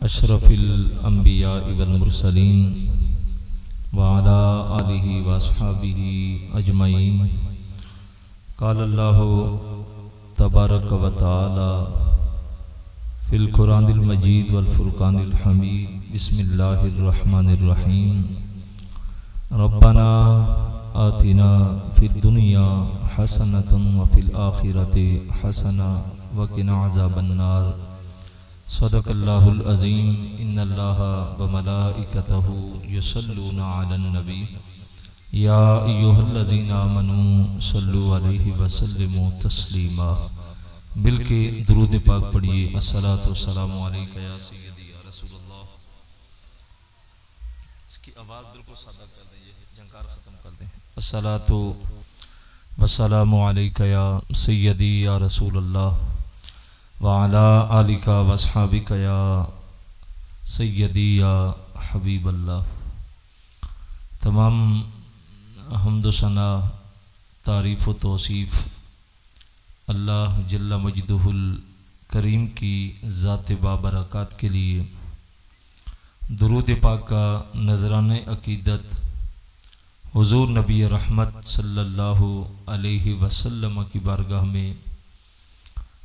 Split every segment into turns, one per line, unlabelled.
अशरफिल अंबिया वल मुरसलीन व अला आलिहि व अस्हाबिहि अजमईन। क़ाल अल्लाहु तबारक व तआला फिल कुरानिल मजीद वल फुरकानिल हमीद। बिस्मिल्लाहिर रहमानिर रहीम। रब्बना आतिना फिद दुनिया हसनतन व फिल आखिरति हसना व क़िना अज़ाबन्नार। सदक़ल्लाहुल अज़ीम। इन्नल्लाहा व मलाइकतहु युसल्लूना अलन नबी या अय्युहल्लज़ीना आमनू सल्लु अलैहि व सल्लिमू तस्लीमा। बिल्कि दुरूद पाक पढ़िए। अस्सलातु वस्सलामु अलैका या सय्यदी या रसूलल्लाह। इसकी आवाज़ बिल्कुल सादा कर दीजिए, झंकार ख़त्म कर दें। अस्सलातु वस्सलामु अलैका या सय्यदी या रसूलल्लाह व अला आलिका व अस्हाबिका या सय्यदी या हबीबल्लाह। तमाम हम्द व सना, तारीफ़ व तौसीफ़ अल्लाह जल्ला मजदुहुल करीम की ज़ात बाबरकत के लिए। दुरूद पाक का नजराने अकीदत हुज़ूर नबी रहमत सल्लल्लाहु अलैहि वसल्लम की बारगाह में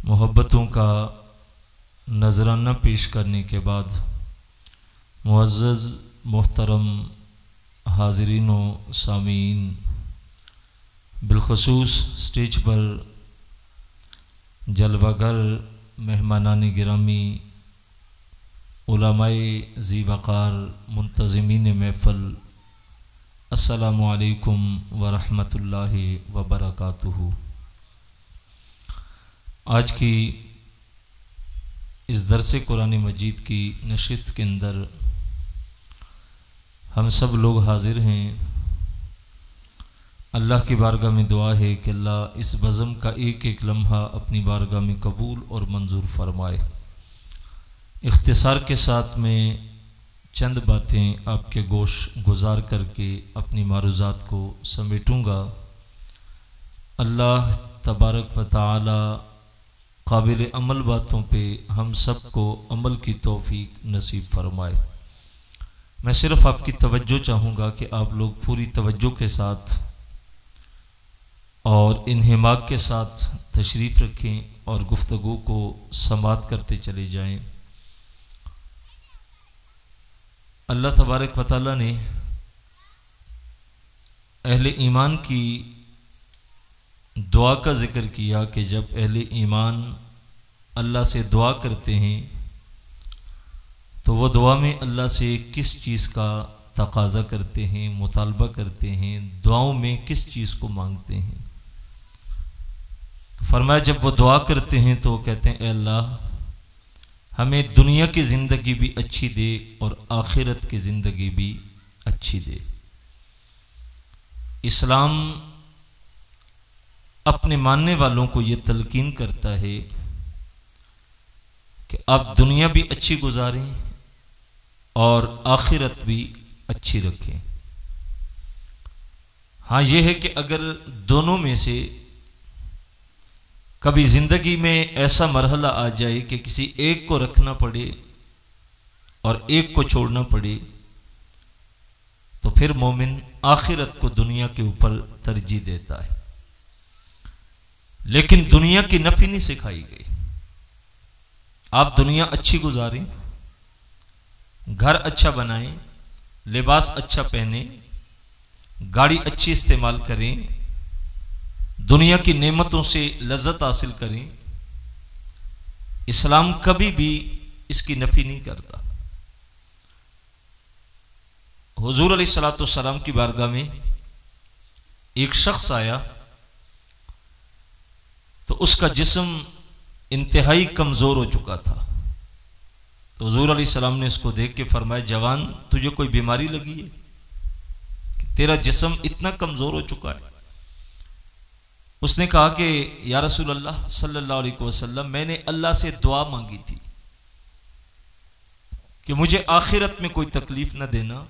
मोहब्बतों का नजराना पेश करने के बाद मुअज़्ज़ज़ मोहतरम हाज़रीन व सामीन, बिलखसूस स्टेज पर जलवागर मेहमानान गिरामी, उलमाए ज़ी वक़ार, मुंतज़िमीन महफ़ल, अस्सलामु अलैकुम व रहमतुल्लाहि व बरकातुहू। आज की इस दरसे कुरान मजीद की नशिस्त के अंदर हम सब लोग हाजिर हैं। अल्लाह की बारगाह में दुआ है कि अल्लाह इस बज़म का एक एक लम्हा अपनी बारगाह में कबूल और मंजूर फरमाए। इख्तिसार के साथ में चंद बातें आपके गोश गुजार करके अपनी मारूज़ात को समेटूँगा। अल्लाह तबारक व तआला काबिल अमल बातों पे हम सब को अमल की तौफीक नसीब फरमाए। मैं सिर्फ़ आपकी तवज्जो चाहूँगा कि आप लोग पूरी तवज्जो के साथ और इन्हिमाक के साथ तशरीफ़ रखें और गुफ्तगू को समात करते चले जाएं। अल्लाह तबारक व तआला ने अहले ईमान की दुआ का ज़िक्र किया कि जब अहले ईमान अल्लाह से दुआ करते हैं तो वो दुआ में अल्लाह से किस चीज़ का तकाज़ा करते हैं, मुतालबा करते हैं, दुआओं में किस चीज़ को मांगते हैं। तो फरमाया जब वो दुआ करते हैं तो कहते हैं, ए अल्लाह हमें दुनिया की ज़िंदगी भी अच्छी दे और आखिरत की ज़िंदगी भी अच्छी दे। इस्लाम अपने मानने वालों को ये तलकीन करता है कि आप दुनिया भी अच्छी गुजारें और आखिरत भी अच्छी रखें। हाँ, ये है कि अगर दोनों में से कभी ज़िंदगी में ऐसा मरहला आ जाए कि किसी एक को रखना पड़े और एक को छोड़ना पड़े तो फिर मोमिन आखिरत को दुनिया के ऊपर तरजीह देता है। लेकिन दुनिया की नफी नहीं सिखाई गई। आप दुनिया अच्छी गुजारें, घर अच्छा बनाएं, लिबास अच्छा पहने, गाड़ी अच्छी इस्तेमाल करें, दुनिया की नेमतों से लज्जत हासिल करें। इस्लाम कभी भी इसकी नफी नहीं करता। हुजूर अलैहिस्सलातु वस्सलाम की बारगाह में एक शख्स आया तो उसका जिस्म इंतहाई कमज़ोर हो चुका था। तो हुजूर अलैहिस्सलाम ने उसको देख के फरमाया, जवान तुझे कोई बीमारी लगी है कि तेरा जिस्म इतना कमज़ोर हो चुका है? उसने कहा कि या रसूल अल्लाह सल्लल्लाहु अलैहि वसल्लम, मैंने अल्लाह से दुआ मांगी थी कि मुझे आखिरत में कोई तकलीफ न देना।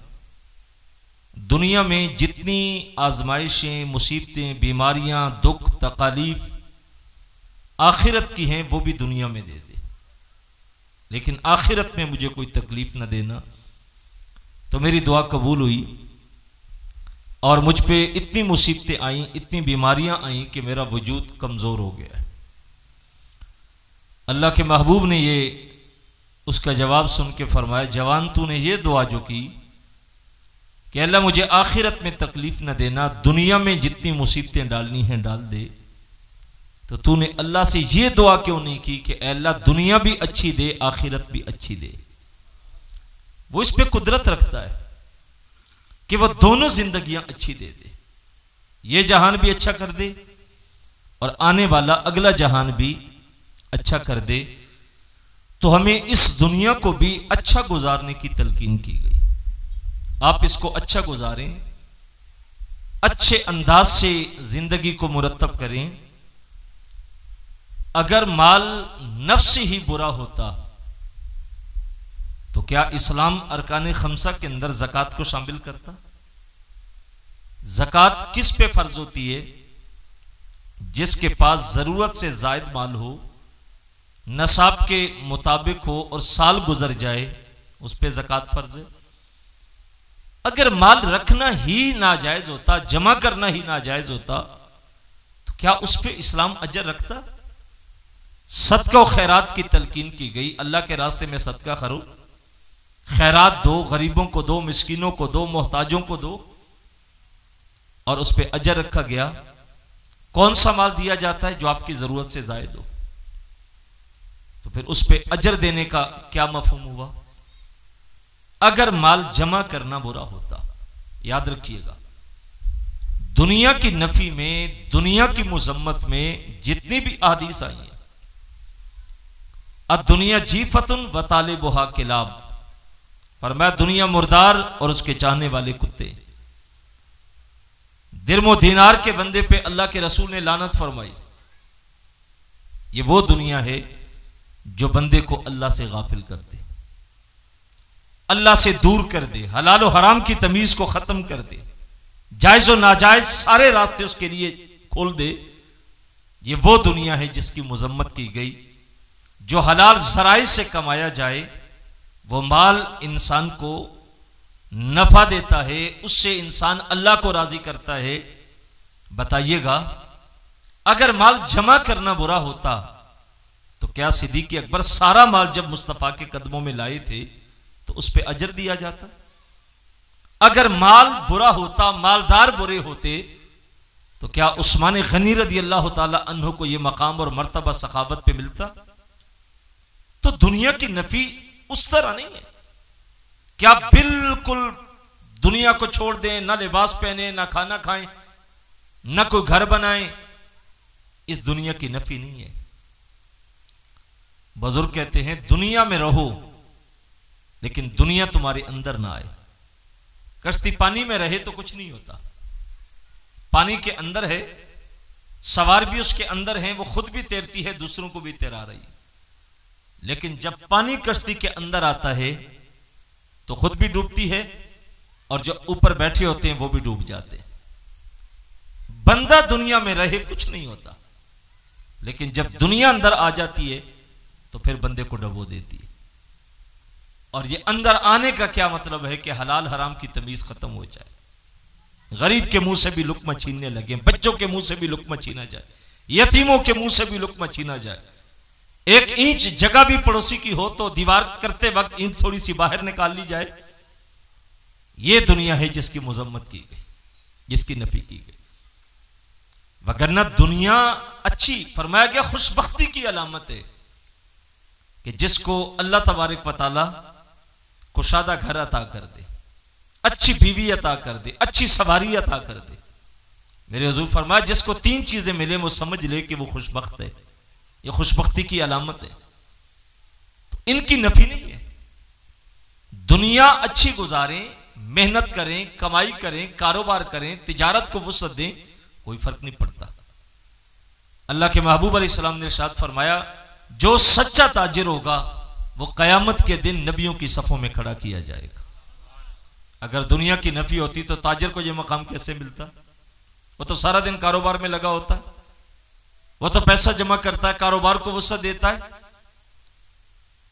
दुनिया में जितनी आजमाइशें, मुसीबतें, बीमारियां, दुख, तकालीफ आखिरत की हैं वो भी दुनिया में दे दे। लेकिन आखिरत में मुझे कोई तकलीफ न देना। तो मेरी दुआ कबूल हुई और मुझ पे इतनी मुसीबतें आई, इतनी बीमारियां आई कि मेरा वजूद कमज़ोर हो गया। अल्लाह के महबूब ने ये उसका जवाब सुन के फरमाया, जवान तूने ये दुआ जो की कि अल्लाह मुझे आखिरत में तकलीफ न देना, दुनिया में जितनी मुसीबतें डालनी हैं डाल दे, तो तूने अल्लाह से ये दुआ क्यों नहीं की कि अल्लाह दुनिया भी अच्छी दे, आखिरत भी अच्छी दे। वो इस पे कुदरत रखता है कि वो दोनों जिंदगियां अच्छी दे दे, ये जहान भी अच्छा कर दे और आने वाला अगला जहान भी अच्छा कर दे। तो हमें इस दुनिया को भी अच्छा गुजारने की तलकीन की गई। आप इसको अच्छा गुजारें, अच्छे अंदाज से जिंदगी को मुरत्तब करें। अगर माल नफ्स ही बुरा होता तो क्या इस्लाम अरकान खमसा के अंदर ज़कात को शामिल करता? ज़कात किस पे फर्ज होती है? जिसके पास जरूरत से जायद माल हो, नसाब के मुताबिक हो और साल गुजर जाए, उस पे ज़कात फर्ज है। अगर माल रखना ही नाजायज होता, जमा करना ही नाजायज होता, तो क्या उस पे इस्लाम अजर रखता? सदका और खैरात की तलकीन की गई। अल्लाह के रास्ते में सदका करो, खैरात दो, गरीबों को दो, मिस्कीनों को दो, मोहताजों को दो, और उस पर अजर रखा गया। कौन सा माल दिया जाता है? जो आपकी जरूरत से जायद हो। तो फिर उस पर अजर देने का क्या मफहूम हुआ? अगर माल जमा करना बुरा होता, याद रखिएगा, दुनिया की नफी में, दुनिया की मुजम्मत में जितनी भी अहदीस आई है, दुनिया जीफतुन व तालिबुहा किलाब, फरमाया दुनिया मुर्दार और उसके चाहने वाले कुत्ते। दिरमो दीनार के बंदे पे अल्लाह के रसूल ने लानत फरमाई। ये वो दुनिया है जो बंदे को अल्लाह से गाफिल कर दे, अल्लाह से दूर कर दे, हलाल और हराम की तमीज को खत्म कर दे, जायज और नाजायज सारे रास्ते उसके लिए खोल दे। ये वो दुनिया है जिसकी मुजम्मत की गई। जो हलाल जराए से कमाया जाए, वो माल इंसान को नफा देता है, उससे इंसान अल्लाह को राजी करता है। बताइएगा, अगर माल जमा करना बुरा होता तो क्या सिद्दीक़ अकबर सारा माल जब मुस्तफा के कदमों में लाए थे तो उस पर अजर दिया जाता? अगर माल बुरा होता, मालदार बुरे होते, तो क्या उस्मान गनी रज़ी अल्लाह ताला अन्हु को यह मकाम और मर्तबा सखावत पे मिलता? तो दुनिया की नफी उस तरह नहीं है क्या बिल्कुल दुनिया को छोड़ दें, ना लिबास पहने, ना खाना खाएं, ना कोई घर बनाएं। इस दुनिया की नफी नहीं है। बुजुर्ग कहते हैं दुनिया में रहो लेकिन दुनिया तुम्हारे अंदर ना आए। कश्ती पानी में रहे तो कुछ नहीं होता, पानी के अंदर है, सवार भी उसके अंदर है, वो खुद भी तैरती है, दूसरों को भी तैरा रही है। लेकिन जब पानी कश्ती के अंदर आता है तो खुद भी डूबती है और जो ऊपर बैठे होते हैं वो भी डूब जाते हैं। बंदा दुनिया में रहे कुछ नहीं होता, लेकिन जब दुनिया अंदर आ जाती है तो फिर बंदे को डुबो देती है। और ये अंदर आने का क्या मतलब है कि हलाल हराम की तमीज खत्म हो जाए, गरीब के मुंह से भी लुक्मा छीनने लगे, बच्चों के मुंह से भी लुक्मा छीना जाए, यतीमों के मुंह से भी लुक्मा छीना जाए। एक इंच जगह भी पड़ोसी की हो तो दीवार करते वक्त ईंट थोड़ी सी बाहर निकाल ली जाए। यह दुनिया है जिसकी मुजम्मत की गई, जिसकी नफी की गई। वगरना दुनिया अच्छी, फरमाया गया खुशबख्ती की अलामत है कि जिसको अल्लाह तबारक व तआला कुशादा घर अता कर दे, अच्छी बीवी अता कर दे, अच्छी सवारी अता कर दे। मेरे हुजूर फरमाया जिसको तीन चीजें मिले वो समझ ले कि वो खुशबख्त है, ये खुशबख्ती की अलामत है। तो इनकी नफी नहीं है। दुनिया अच्छी गुजारें, मेहनत करें, कमाई करें, कारोबार करें, तिजारत को वुसअत दें, कोई फर्क नहीं पड़ता। अल्लाह के महबूब अलैहिस्सलाम ने इरशाद फरमाया जो सच्चा ताजिर होगा वो कयामत के दिन नबियों की सफों में खड़ा किया जाएगा। अगर दुनिया की नफी होती तो ताजिर को यह मकाम कैसे मिलता? वो तो सारा दिन कारोबार में लगा होता है, वो तो पैसा जमा करता है, कारोबार को वसअत देता है,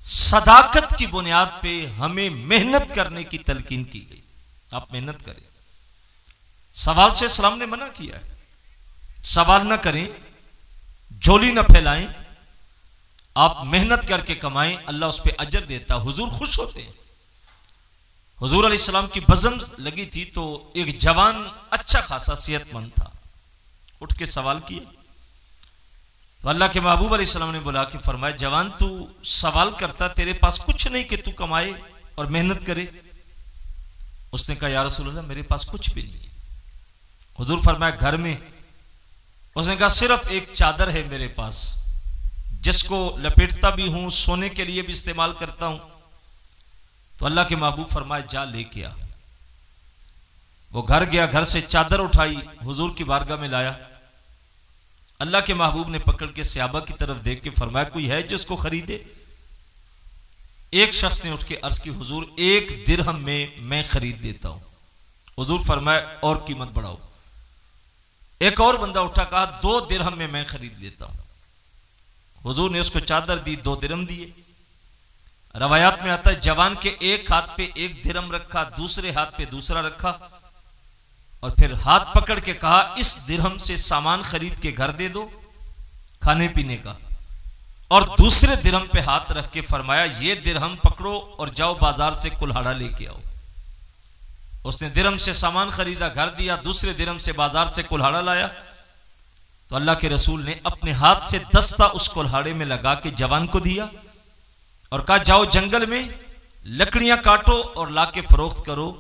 सदाकत की बुनियाद पे हमें मेहनत करने की तलकीन की गई। आप मेहनत करें। सवाल से इस्लाम ने मना किया है। सवाल ना करें, झोली ना फैलाएं, आप मेहनत करके कमाएं, अल्लाह उस पर अजर देता, हुजूर खुश होते हैं। हुजूर अलैहिस्सलाम की बज़म लगी थी तो एक जवान अच्छा खासा सेहतमंद था, उठ के सवाल किया तो अल्लाह के महबूब अलैहिस्सलाम ने बुला के फरमाया, जवान तू सवाल करता, तेरे पास कुछ नहीं कि तू कमाए और मेहनत करे। उसने कहा, या रसूल अल्लाह मेरे पास कुछ भी नहीं है। हुजूर फरमाया, घर में? उसने कहा, सिर्फ एक चादर है मेरे पास, जिसको लपेटता भी हूं, सोने के लिए भी इस्तेमाल करता हूं। तो अल्लाह के महबूब फरमाया, जा लेके आ। वो घर गया, घर से चादर उठाई, हुजूर की बारगाह में लाया। अल्लाह के महबूब ने पकड़ के सहाबा की तरफ देख के फरमाया, कोई है जिसको खरीदे? एक शख्स ने उठ के अर्ज की, हुजूर 1 दिरहम में मैं खरीद देता हूं। हुजूर फरमाया, और कीमत बढ़ाओ। एक और बंदा उठा, कहा 2 दिरहम में मैं खरीद लेता हूं। हुजूर ने उसको चादर दी, 2 दिरहम दिए। रवायात में आता है, जवान के एक हाथ पे 1 दिरहम रखा, दूसरे हाथ पे दूसरा रखा और फिर हाथ पकड़ के कहा, इस दिरहम से सामान खरीद के घर दे दो खाने पीने का, और दूसरे दिरहम पे हाथ रख के फरमाया, ये दिरहम पकड़ो और जाओ बाजार से कुल्हाड़ा लेके आओ। उसने दिरहम से सामान खरीदा, घर दिया, दूसरे दिरहम से बाजार से कुल्हाड़ा लाया। तो अल्लाह के रसूल ने अपने हाथ से दस्ता उस कुल्हाड़े में लगा के जवान को दिया और कहा, जाओ जंगल में लकड़ियां काटो और लाके फरोख्त करो,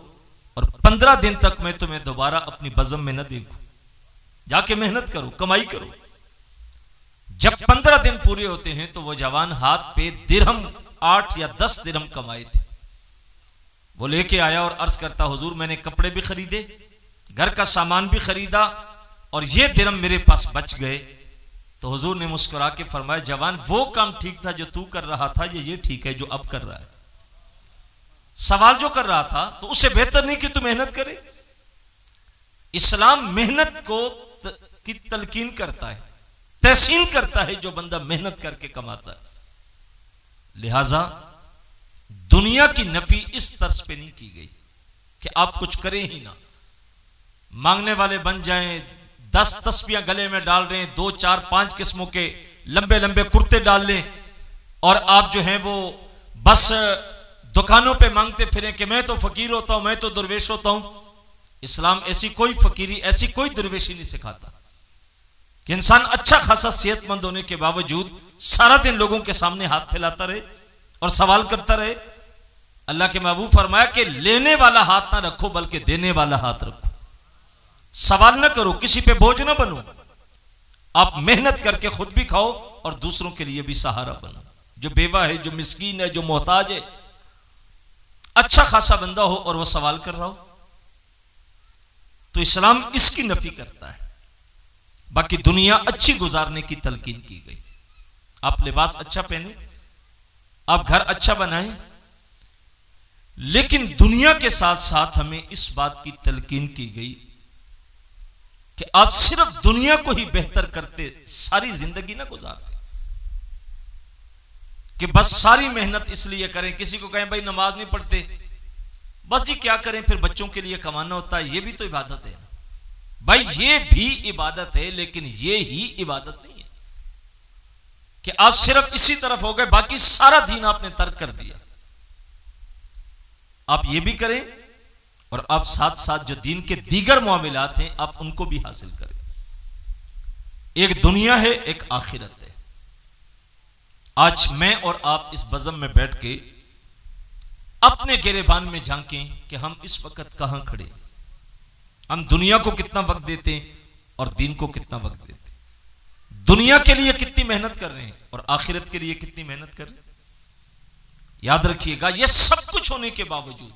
और 15 दिन तक मैं तुम्हें दोबारा अपनी बज़म में न देखूं। जाके मेहनत करो, कमाई करो। जब 15 दिन पूरे होते हैं तो वो जवान हाथ पे दिरहम 8 या 10 दिरहम कमाए थे, वो लेके आया और अर्ज करता, हुजूर मैंने कपड़े भी खरीदे, घर का सामान भी खरीदा और ये दिरहम मेरे पास बच गए। तो हुजूर ने मुस्कुरा के फरमाया, जवान वो काम ठीक था जो तू कर रहा था, ये ठीक है जो अब कर रहा है। सवाल जो कर रहा था तो उससे बेहतर नहीं कि तू मेहनत करे। इस्लाम मेहनत को की तलकीन करता है, तहसीन करता है जो बंदा मेहनत करके कमाता है। लिहाजा दुनिया की नफी इस तर्ज पे नहीं की गई कि आप कुछ करें ही ना, मांगने वाले बन जाएं, 10 तस्बियां गले में डाल रहे हैं, 2, 4, 5 किस्मों के लंबे लंबे कुर्ते डाल लें और आप जो हैं वो बस दुकानों पे मांगते फिरें कि मैं तो फकीर होता हूं, मैं तो दरवेश होता हूं। इस्लाम ऐसी कोई फकीरी, ऐसी कोई दरवेशी नहीं सिखाता कि इंसान अच्छा खासा सेहतमंद होने के बावजूद सारा दिन लोगों के सामने हाथ फैलाता रहे और सवाल करता रहे। अल्लाह के महबूब फरमाया कि लेने वाला हाथ ना रखो बल्कि देने वाला हाथ रखो। सवाल ना करो, किसी पे बोझ ना बनो। आप मेहनत करके खुद भी खाओ और दूसरों के लिए भी सहारा बनो। जो बेवा है, जो मिस्कीन है, जो मोहताज है, अच्छा खासा बंदा हो और वह सवाल कर रहा हो, तो इस्लाम इसकी नफी करता है। बाकी दुनिया अच्छी गुजारने की तलकीन की गई। आप लिबास अच्छा पहने, आप घर अच्छा बनाएं, लेकिन दुनिया के साथ साथ हमें इस बात की तलकीन की गई कि आप सिर्फ दुनिया को ही बेहतर करते सारी जिंदगी ना गुजारते कि बस सारी मेहनत इसलिए करें। किसी को कहें भाई नमाज नहीं पढ़ते, बस जी क्या करें, फिर बच्चों के लिए कमाना होता है, ये भी तो इबादत है भाई, ये भी इबादत है, लेकिन ये ही इबादत नहीं है कि आप सिर्फ इसी तरफ हो गए, बाकी सारा दीन आपने तर्क कर दिया। आप ये भी करें और आप साथ साथ जो दीन के दीगर मामलात हैं आप उनको भी हासिल करें। एक दुनिया है, एक आखिरत है। आज मैं और आप इस बज़म में बैठ के अपने गिरेबान में झांकें कि हम इस वक्त कहां खड़े, हम दुनिया को कितना वक्त देते हैं और दीन को कितना वक्त देते हैं, दुनिया के लिए कितनी मेहनत कर रहे हैं और आखिरत के लिए कितनी मेहनत कर रहे हैं। याद रखिएगा, यह सब कुछ होने के बावजूद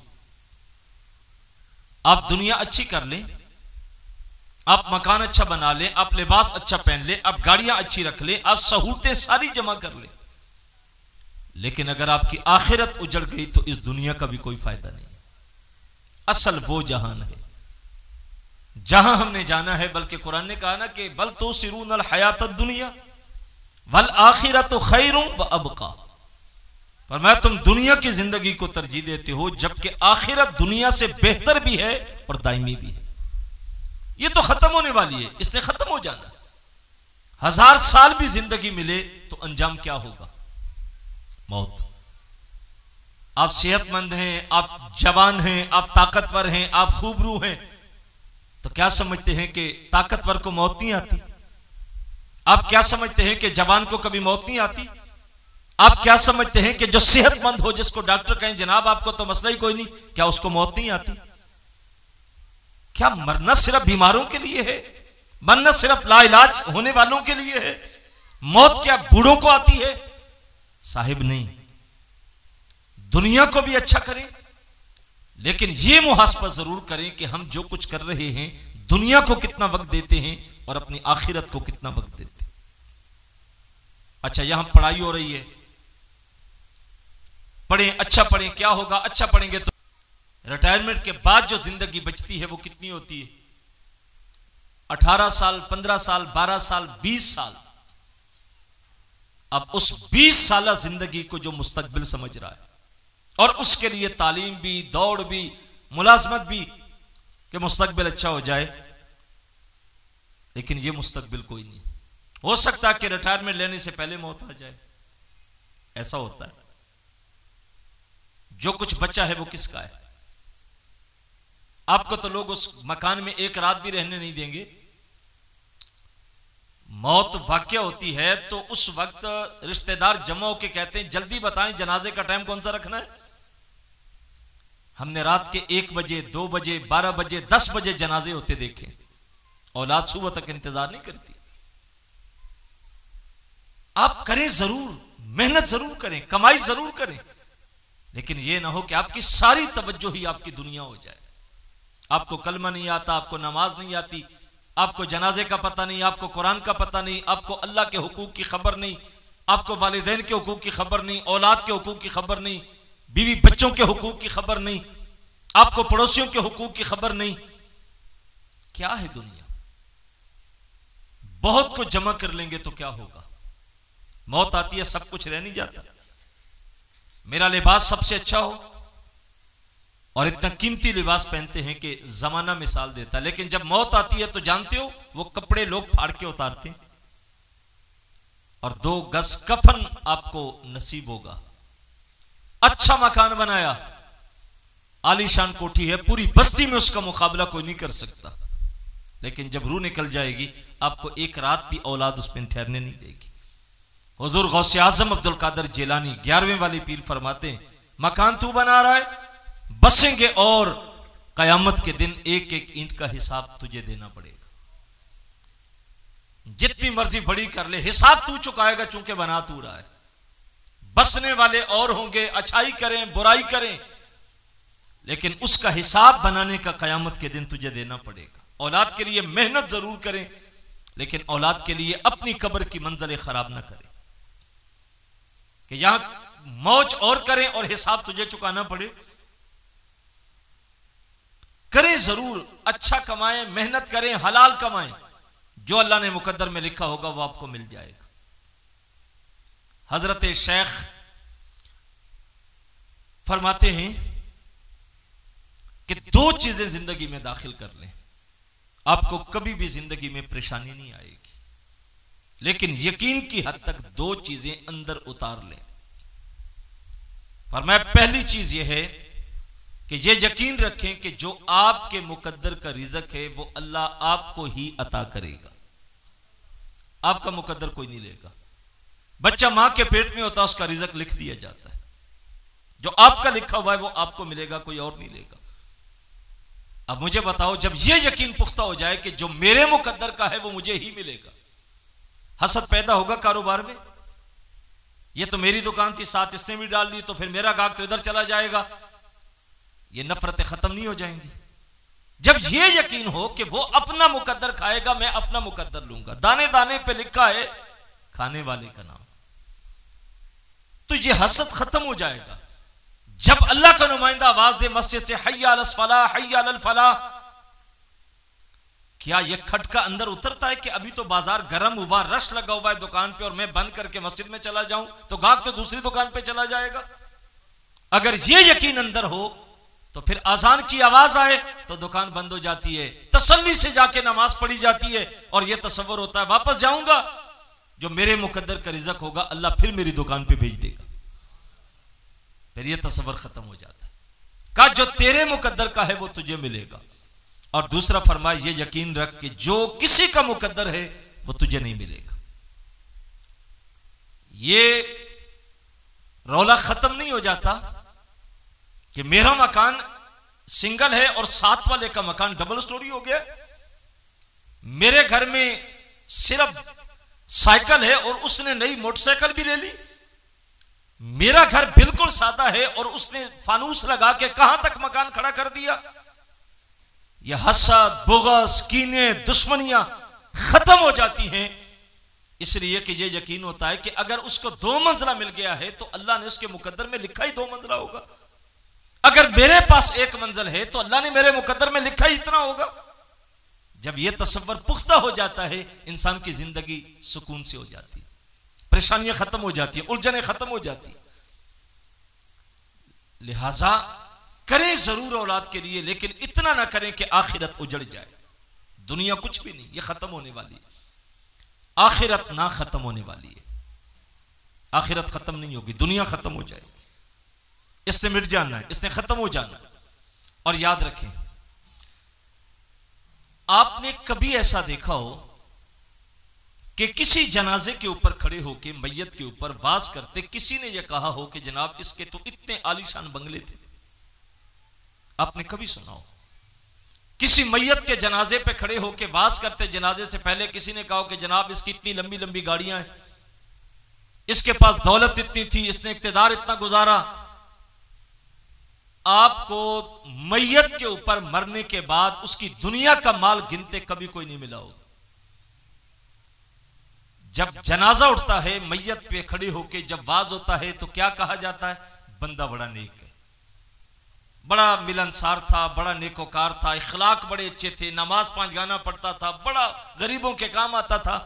आप दुनिया अच्छी कर लें, आप मकान अच्छा बना लें, आप लिबास अच्छा पहन लें, आप गाड़ियां अच्छी रख लें, आप सहूलतें सारी जमा कर लें, लेकिन अगर आपकी आखिरत उजड़ गई तो इस दुनिया का भी कोई फायदा नहीं है। असल वो जहान है जहां हमने जाना है। बल्कि कुरान ने कहा ना कि बल तो सिरून अल हयात दुनिया वल आखिरत खैरुम व अबका, फरमाया तुम दुनिया की जिंदगी को तरजीह देते हो जबकि आखिरत दुनिया से बेहतर भी है और दायमी भी है। ये तो खत्म होने वाली है, इसने खत्म हो जाना। 1000 साल भी जिंदगी मिले तो अंजाम क्या होगा? मौत। आप सेहतमंद हैं, आप जवान हैं, आप ताकतवर हैं, आप खूबरू हैं, तो क्या समझते हैं कि ताकतवर को मौत नहीं आती? आप क्या समझते हैं कि जवान को कभी मौत नहीं आती? आप क्या समझते हैं कि जो सेहतमंद हो, जिसको डॉक्टर कहें जनाब आपको तो मसला ही कोई नहीं, क्या उसको मौत नहीं आती? क्या मरना सिर्फ बीमारों के लिए है? मरना सिर्फ लाइलाज होने वालों के लिए है? मौत क्या बूढ़ों को आती है? साहिब नहीं। दुनिया को भी अच्छा करें, लेकिन यह मुहासबा जरूर करें कि हम जो कुछ कर रहे हैं दुनिया को कितना वक्त देते हैं और अपनी आखिरत को कितना वक्त देते हैं। अच्छा, यहां पढ़ाई हो रही है, पढ़ें, अच्छा पढ़ें, क्या होगा? अच्छा पढ़ेंगे तो रिटायरमेंट के बाद जो जिंदगी बचती है वो कितनी होती है? 18 साल, 15 साल, 12 साल, 20 साल। अब उस 20 साल जिंदगी को जो मुस्तकबिल समझ रहा है और उसके लिए तालीम भी, दौड़ भी, मुलाजमत भी कि मुस्तकबिल अच्छा हो जाए, लेकिन यह मुस्तकबिल कोई नहीं। हो सकता है कि रिटायरमेंट लेने से पहले मौत आ जाए, ऐसा होता है। जो कुछ बचा है वो किसका है? आपको तो लोग उस मकान में एक रात भी रहने नहीं देंगे। मौत वाक़ होती है तो उस वक्त रिश्तेदार जमा होके कहते हैं जल्दी बताएं जनाजे का टाइम कौन सा रखना है। हमने रात के 1 बजे, 2 बजे, 12 बजे, 10 बजे जनाजे होते देखे। औलाद सुबह तक इंतजार नहीं करती। आप करें जरूर, मेहनत जरूर करें, कमाई जरूर करें, लेकिन यह ना हो कि आपकी सारी तवज्जो ही आपकी दुनिया हो जाए। आपको कलमा नहीं आता, आपको नमाज नहीं आती, आपको जनाजे का पता नहीं, आपको कुरान का पता नहीं, आपको अल्लाह के हुकूक की खबर नहीं, आपको वालिदैन के हुकूक की खबर नहीं, औलाद के हुकूक की खबर नहीं, बीवी बच्चों के हुकूक की खबर नहीं, आपको पड़ोसियों के हुकूक की खबर नहीं। क्या है दुनिया? बहुत कुछ जमा कर लेंगे तो क्या होगा? मौत आती है, सब कुछ रह नहीं जाता। मेरा लिबास सबसे अच्छा हो और इतना कीमती लिबास पहनते हैं कि जमाना मिसाल देता है, लेकिन जब मौत आती है तो जानते हो वो कपड़े लोग फाड़ के उतारते हैं और 2 गज कफन आपको नसीब होगा। अच्छा मकान बनाया, आलीशान कोठी है, पूरी बस्ती में उसका मुकाबला कोई नहीं कर सकता, लेकिन जब रूह निकल जाएगी आपको एक रात भी औलाद उसमें ठहरने नहीं देगी। हुजूर गौसे आजम अब्दुल कादिर जिलानी 11वें वाली पीर फरमाते हैं, मकान तू बना रहा है, बसेंगे और कयामत के दिन एक एक ईंट का हिसाब तुझे देना पड़ेगा। जितनी मर्जी बड़ी कर ले, हिसाब तू चुकाएगा, चूंकि बना तू रहा है। बसने वाले और होंगे, अच्छाई करें, बुराई करें, लेकिन उसका हिसाब बनाने का कयामत के दिन तुझे देना पड़ेगा। औलाद के लिए मेहनत जरूर करें, लेकिन औलाद के लिए अपनी कब्र की मंजिल खराब ना करें कि यहां मौज और करें और हिसाब तुझे चुकाना पड़े। करें जरूर, अच्छा कमाएं, मेहनत करें, हलाल कमाएं, जो अल्लाह ने मुकद्दर में लिखा होगा वो आपको मिल जाएगा। हजरत शेख फरमाते हैं कि 2 चीजें जिंदगी में दाखिल कर लें, आपको कभी भी जिंदगी में परेशानी नहीं आएगी, लेकिन यकीन की हद तक 2 चीजें अंदर उतार लें। फरमाया पहली चीज यह है कि ये यकीन रखें कि जो आपके मुकद्दर का रिज़्क है वो अल्लाह आपको ही अता करेगा, आपका मुकद्दर कोई नहीं लेगा। बच्चा मां के पेट में होता है, उसका रिज़्क लिख दिया जाता है, जो आपका लिखा हुआ है वो आपको मिलेगा, कोई और नहीं लेगा। अब मुझे बताओ, जब यह यकीन पुख्ता हो जाए कि जो मेरे मुकद्दर का है वो मुझे ही मिलेगा, हसद पैदा होगा कारोबार में? ये तो मेरी दुकान थी, साथ इसने भी डाल ली, तो फिर मेरा गाहक तो इधर चला जाएगा, ये नफरतें खत्म नहीं हो जाएंगी? जब ये यकीन हो कि वो अपना मुकद्दर खाएगा, मैं अपना मुकद्दर लूंगा, दाने दाने पे लिखा है खाने वाले का नाम, तो ये हसद खत्म हो जाएगा। जब अल्लाह का नुमाइंदा आवाज दे मस्जिद से, हय्या अलल फलाह, हय्या अलल फलाह, क्या यह खटका अंदर उतरता है कि अभी तो बाजार गर्म हुआ, रश लगा हुआ है दुकान पे और मैं बंद करके मस्जिद में चला जाऊं तो गाहक तो दूसरी दुकान पे चला जाएगा? अगर ये यकीन अंदर हो तो फिर आजान की आवाज आए तो दुकान बंद हो जाती है, तसल्ली से जाके नमाज पढ़ी जाती है और यह तसव्वुर होता है वापस जाऊंगा, जो मेरे मुकद्दर का रिज़्क होगा अल्लाह फिर मेरी दुकान पे भेज देगा। फिर यह तसव्वुर खत्म हो जाता है। कहा जो तेरे मुकद्दर का है वो तुझे मिलेगा। और दूसरा फरमाया ये यकीन रख कि जो किसी का मुकद्दर है वो तुझे नहीं मिलेगा। ये रौला खत्म नहीं हो जाता कि मेरा मकान सिंगल है और साथ वाले का मकान डबल स्टोरी हो गया, मेरे घर में सिर्फ साइकिल है और उसने नई मोटरसाइकिल भी ले ली, मेरा घर बिल्कुल सादा है और उसने फानूस लगा के कहां तक मकान खड़ा कर दिया। यह हसद, बुग़्ज़, कीने, दुश्मनियां खत्म हो जाती हैं इसलिए कि यह यकीन होता है कि अगर उसको 2 मंजिला मिल गया है तो अल्लाह ने उसके मुकद्दर में लिखा ही 2 मंजिला होगा। अगर मेरे पास 1 मंजिल है तो अल्लाह ने मेरे मुकद्दर में लिखा ही इतना होगा। जब यह तसव्वुर पुख्ता हो जाता है इंसान की जिंदगी सुकून से हो जाती है, परेशानियां खत्म हो जाती हैं, उलझनें खत्म हो जाती। लिहाजा करें जरूर औलाद के लिए, लेकिन इतना ना करें कि आखिरत उजड़ जाए। दुनिया कुछ भी नहीं, ये खत्म होने वाली है, आखिरत ना खत्म होने वाली है। आखिरत खत्म नहीं होगी, दुनिया खत्म हो जाएगी, इसने मिट जाना है, इसने खत्म हो जाना है। और याद रखें, आपने कभी ऐसा देखा हो कि किसी जनाजे के ऊपर खड़े होकर मैयत के ऊपर वाज करते किसी ने यह कहा हो कि जनाब इसके तो इतने आलीशान बंगले थे? आपने कभी सुना हो? किसी मैयत के जनाजे पे खड़े होकर वाज करते, जनाजे से पहले किसी ने कहा कि जनाब इसकी इतनी लंबी लंबी गाड़ियां हैं, इसके पास दौलत इतनी थी, इसने इक्तिदार इतना गुजारा। आपको मैयत के ऊपर मरने के बाद उसकी दुनिया का माल गिनते कभी कोई नहीं मिला होगा। जब जनाजा उठता है मैयत पे खड़े होके जब वाज होता है तो क्या कहा जाता है? बंदा बड़ा नेक है, बड़ा मिलनसार था, बड़ा नेकोकार था, इखलाक बड़े अच्छे थे, नमाज 5 गाना पढ़ता था, बड़ा गरीबों के काम आता था।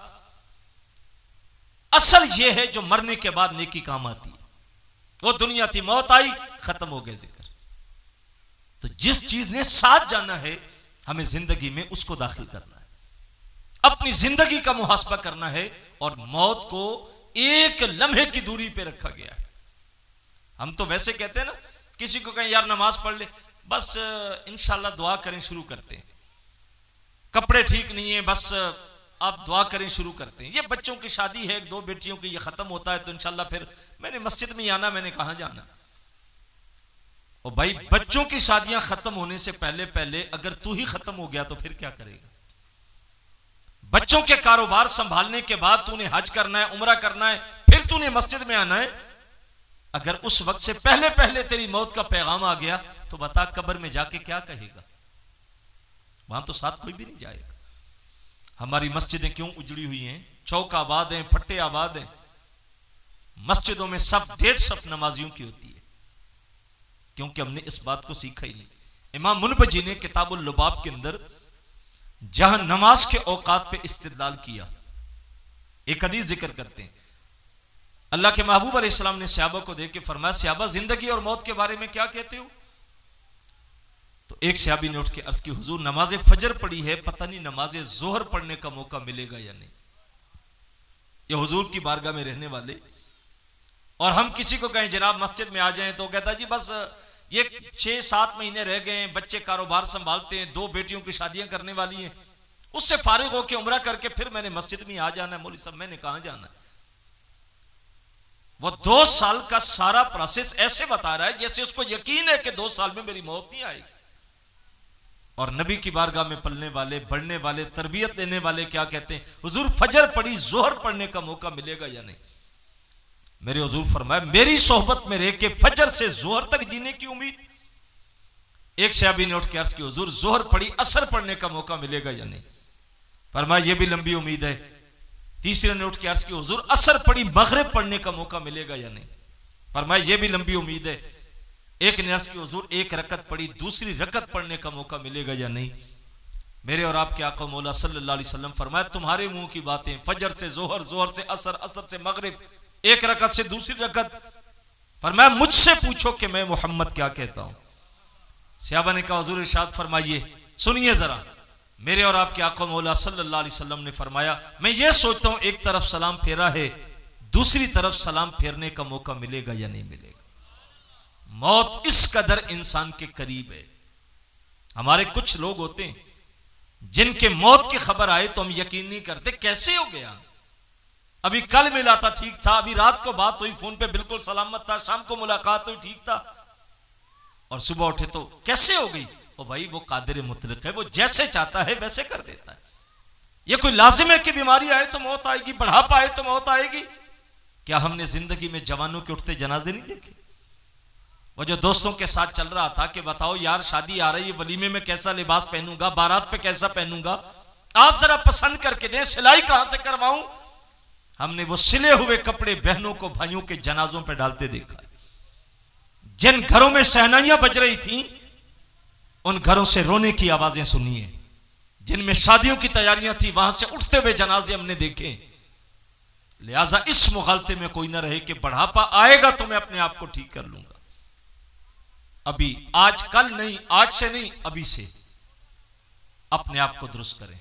असल यह है जो मरने के बाद नेकी काम आती है। वो दुनिया थी, मौत आई, खत्म हो गए जिक्र। तो जिस चीज ने साथ जाना है हमें जिंदगी में उसको दाखिल करना है, अपनी जिंदगी का मुहासबा करना है। और मौत को एक लम्हे की दूरी पे रखा गया है। हम तो वैसे कहते हैं ना, किसी को कहें यार नमाज पढ़ ले, बस इंशाल्लाह दुआ करें शुरू करते हैं, कपड़े ठीक नहीं है बस आप दुआ करें शुरू करते हैं। ये बच्चों की शादी है, 2 बेटियों की, ये खत्म होता है तो इंशाल्लाह फिर मैंने मस्जिद में आना, मैंने कहां जाना। और भाई बच्चों की शादियां खत्म होने से पहले पहले अगर तू ही खत्म हो गया तो फिर क्या करेगा? बच्चों के कारोबार संभालने के बाद तूने हज करना है, उम्रा करना है, फिर तूने मस्जिद में आना है। अगर उस वक्त से पहले पहले तेरी मौत का पैगाम आ गया तो बता कब्र में जाके क्या कहेगा? वहां तो साथ कोई भी नहीं जाएगा। हमारी मस्जिदें क्यों उजड़ी हुई हैं? चौक आबाद हैं, फट्टे आबाद हैं। मस्जिदों में सब 1.5 सफ नमाजियों की होती है, क्योंकि हमने इस बात को सीखा ही नहीं। इमाम मुनबजी ने किताबुल लुबाब के अंदर जहां नमाज के औकात पे इस्तिदलाल किया, एक हदीस जिक्र करते हैं। अल्लाह के महबूब अलैहिस्सलाम ने सहाबा को देख के फरमाया, सहाबा जिंदगी और मौत के बारे में क्या कहते हो? तो एक सहाबी ने उठ के अर्ज की, हुजूर नमाज फजर पढ़ी है, पता नहीं नमाज जोहर पढ़ने का मौका मिलेगा या नहीं। ये हुजूर की बारगाह में रहने वाले, और हम किसी को कहें जनाब मस्जिद में आ जाएं तो कहता जी बस ये 6-7 महीने रह गए हैं, बच्चे कारोबार संभालते हैं, 2 बेटियों की शादियां करने वाली हैं, उससे फारिग होकर उम्रा करके फिर मैंने मस्जिद में आ जाना है। मौलवी साहब मैंने कहां जाना है? वो 2 साल का सारा प्रोसेस ऐसे बता रहा है जैसे उसको यकीन है कि 2 साल में मेरी मौत नहीं आएगी। और नबी की बारगाह में पलने वाले, बढ़ने वाले, तरबियत देने वाले क्या कहते हैं? हुजूर फजर पढ़ी, जोहर पढ़ने का मौका मिलेगा या नहीं? मेरे हुजूर फरमाया, मेरी सोहबत में रह के फजर से जोहर तक जीने की उम्मीद। एक सहाबी ने उठ के अर्ज की, हुजूर जोहर पढ़ी, असर पढ़ने का मौका मिलेगा या नहीं? फरमाया यह भी लंबी उम्मीद है। तीसरे ने उठ के अर्ज की, हुजूर असर पढ़ी, मगरिब पढ़ने का मौका मिलेगा या नहीं? फरमाया यह भी लंबी उम्मीद है। एक ने अर्ज की, हुजूर 1 रकत पढ़ी, दूसरी रकत पढ़ने का मौका मिलेगा या नहीं? मेरे और आपके आका मौला सल्लल्लाहु अलैहि वसल्लम फरमाया, तुम्हारे मुंह की बातें, फजर से जोहर, जोहर से असर, असर से मगरिब, 1 रकत से दूसरी रकत, फरमाया मुझसे पूछो कि मैं मोहम्मद क्या कहता हूं। सहाबा ने कहा हुजूर इरशाद फरमाइए, सुनिए जरा। मेरे और आपके आका मौला सल्लल्लाहु अलैहि वसल्लम ने फरमाया, मैं ये सोचता हूं एक तरफ सलाम फेरा है, दूसरी तरफ सलाम फेरने का मौका मिलेगा या नहीं मिलेगा। मौत इस कदर इंसान के करीब है। हमारे कुछ लोग होते हैं जिनके मौत की खबर आए तो हम यकीन नहीं करते, कैसे हो गया, अभी कल मिला था ठीक था, अभी रात को बात हुई फोन पे बिल्कुल सलामत था, शाम को मुलाकात हुई ठीक था, और सुबह उठे तो कैसे हो गई। ओ भाई वो कादिर मुतलक है, वो जैसे चाहता है वैसे कर देता है। ये कोई लाजिम है कि बीमारी आए तो मौत आएगी, बढ़ापा आए तो मौत आएगी। क्या हमने जिंदगी में जवानों के उठते जनाजे नहीं देखे? वो जो दोस्तों के साथ चल रहा था कि बताओ यार शादी आ रही है, वलीमे में कैसा लिबास पहनूंगा, बारात पे कैसा पहनूंगा, आप जरा पसंद करके दें, सिलाई कहां से करवाऊं। हमने वो सिले हुए कपड़े बहनों को भाइयों के जनाजों पे डालते देखा। जिन घरों में शहनाइयां बज रही थी उन घरों से रोने की आवाजें सुनिए। जिनमें शादियों की तैयारियां थी वहां से उठते हुए जनाजे हमने देखे। लिहाजा इस मुगालते में कोई ना रहे कि बढ़ापा आएगा तो मैं अपने आप को ठीक कर लूंगा। अभी आज कल नहीं, आज से नहीं, अभी से अपने आप को दुरुस्त करें,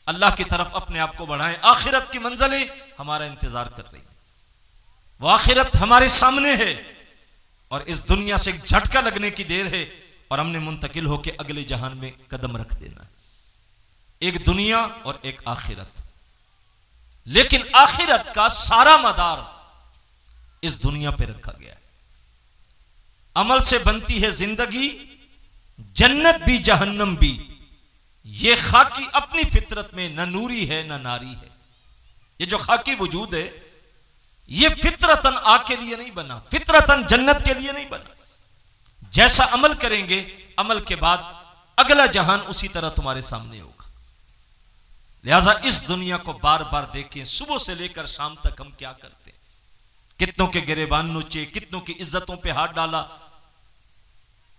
अल्लाह की तरफ अपने आप को बढ़ाएं। आखिरत की मंजिलें हमारा इंतजार कर रही है, वो आखिरत हमारे सामने है और इस दुनिया से एक झटका लगने की देर है और हमने मुंतकिल होकर अगले जहान में कदम रख देना है। एक दुनिया और एक आखिरत, लेकिन आखिरत का सारा मदार इस दुनिया पे रखा गया है। अमल से बनती है जिंदगी, जन्नत भी जहन्नम भी। ये खाकी अपनी फितरत में न नूरी है न नारी है। ये जो खाकी वजूद है ये फितरतन आग के लिए नहीं बना, फितरतन जन्नत के लिए नहीं बना। जैसा अमल करेंगे अमल के बाद अगला जहान उसी तरह तुम्हारे सामने होगा। लिहाजा इस दुनिया को बार बार देखें, सुबह से लेकर शाम तक हम क्या करते हैं। कितनों के गिरेबान नोचे, कितनों की इज्जतों पे हाथ डाला,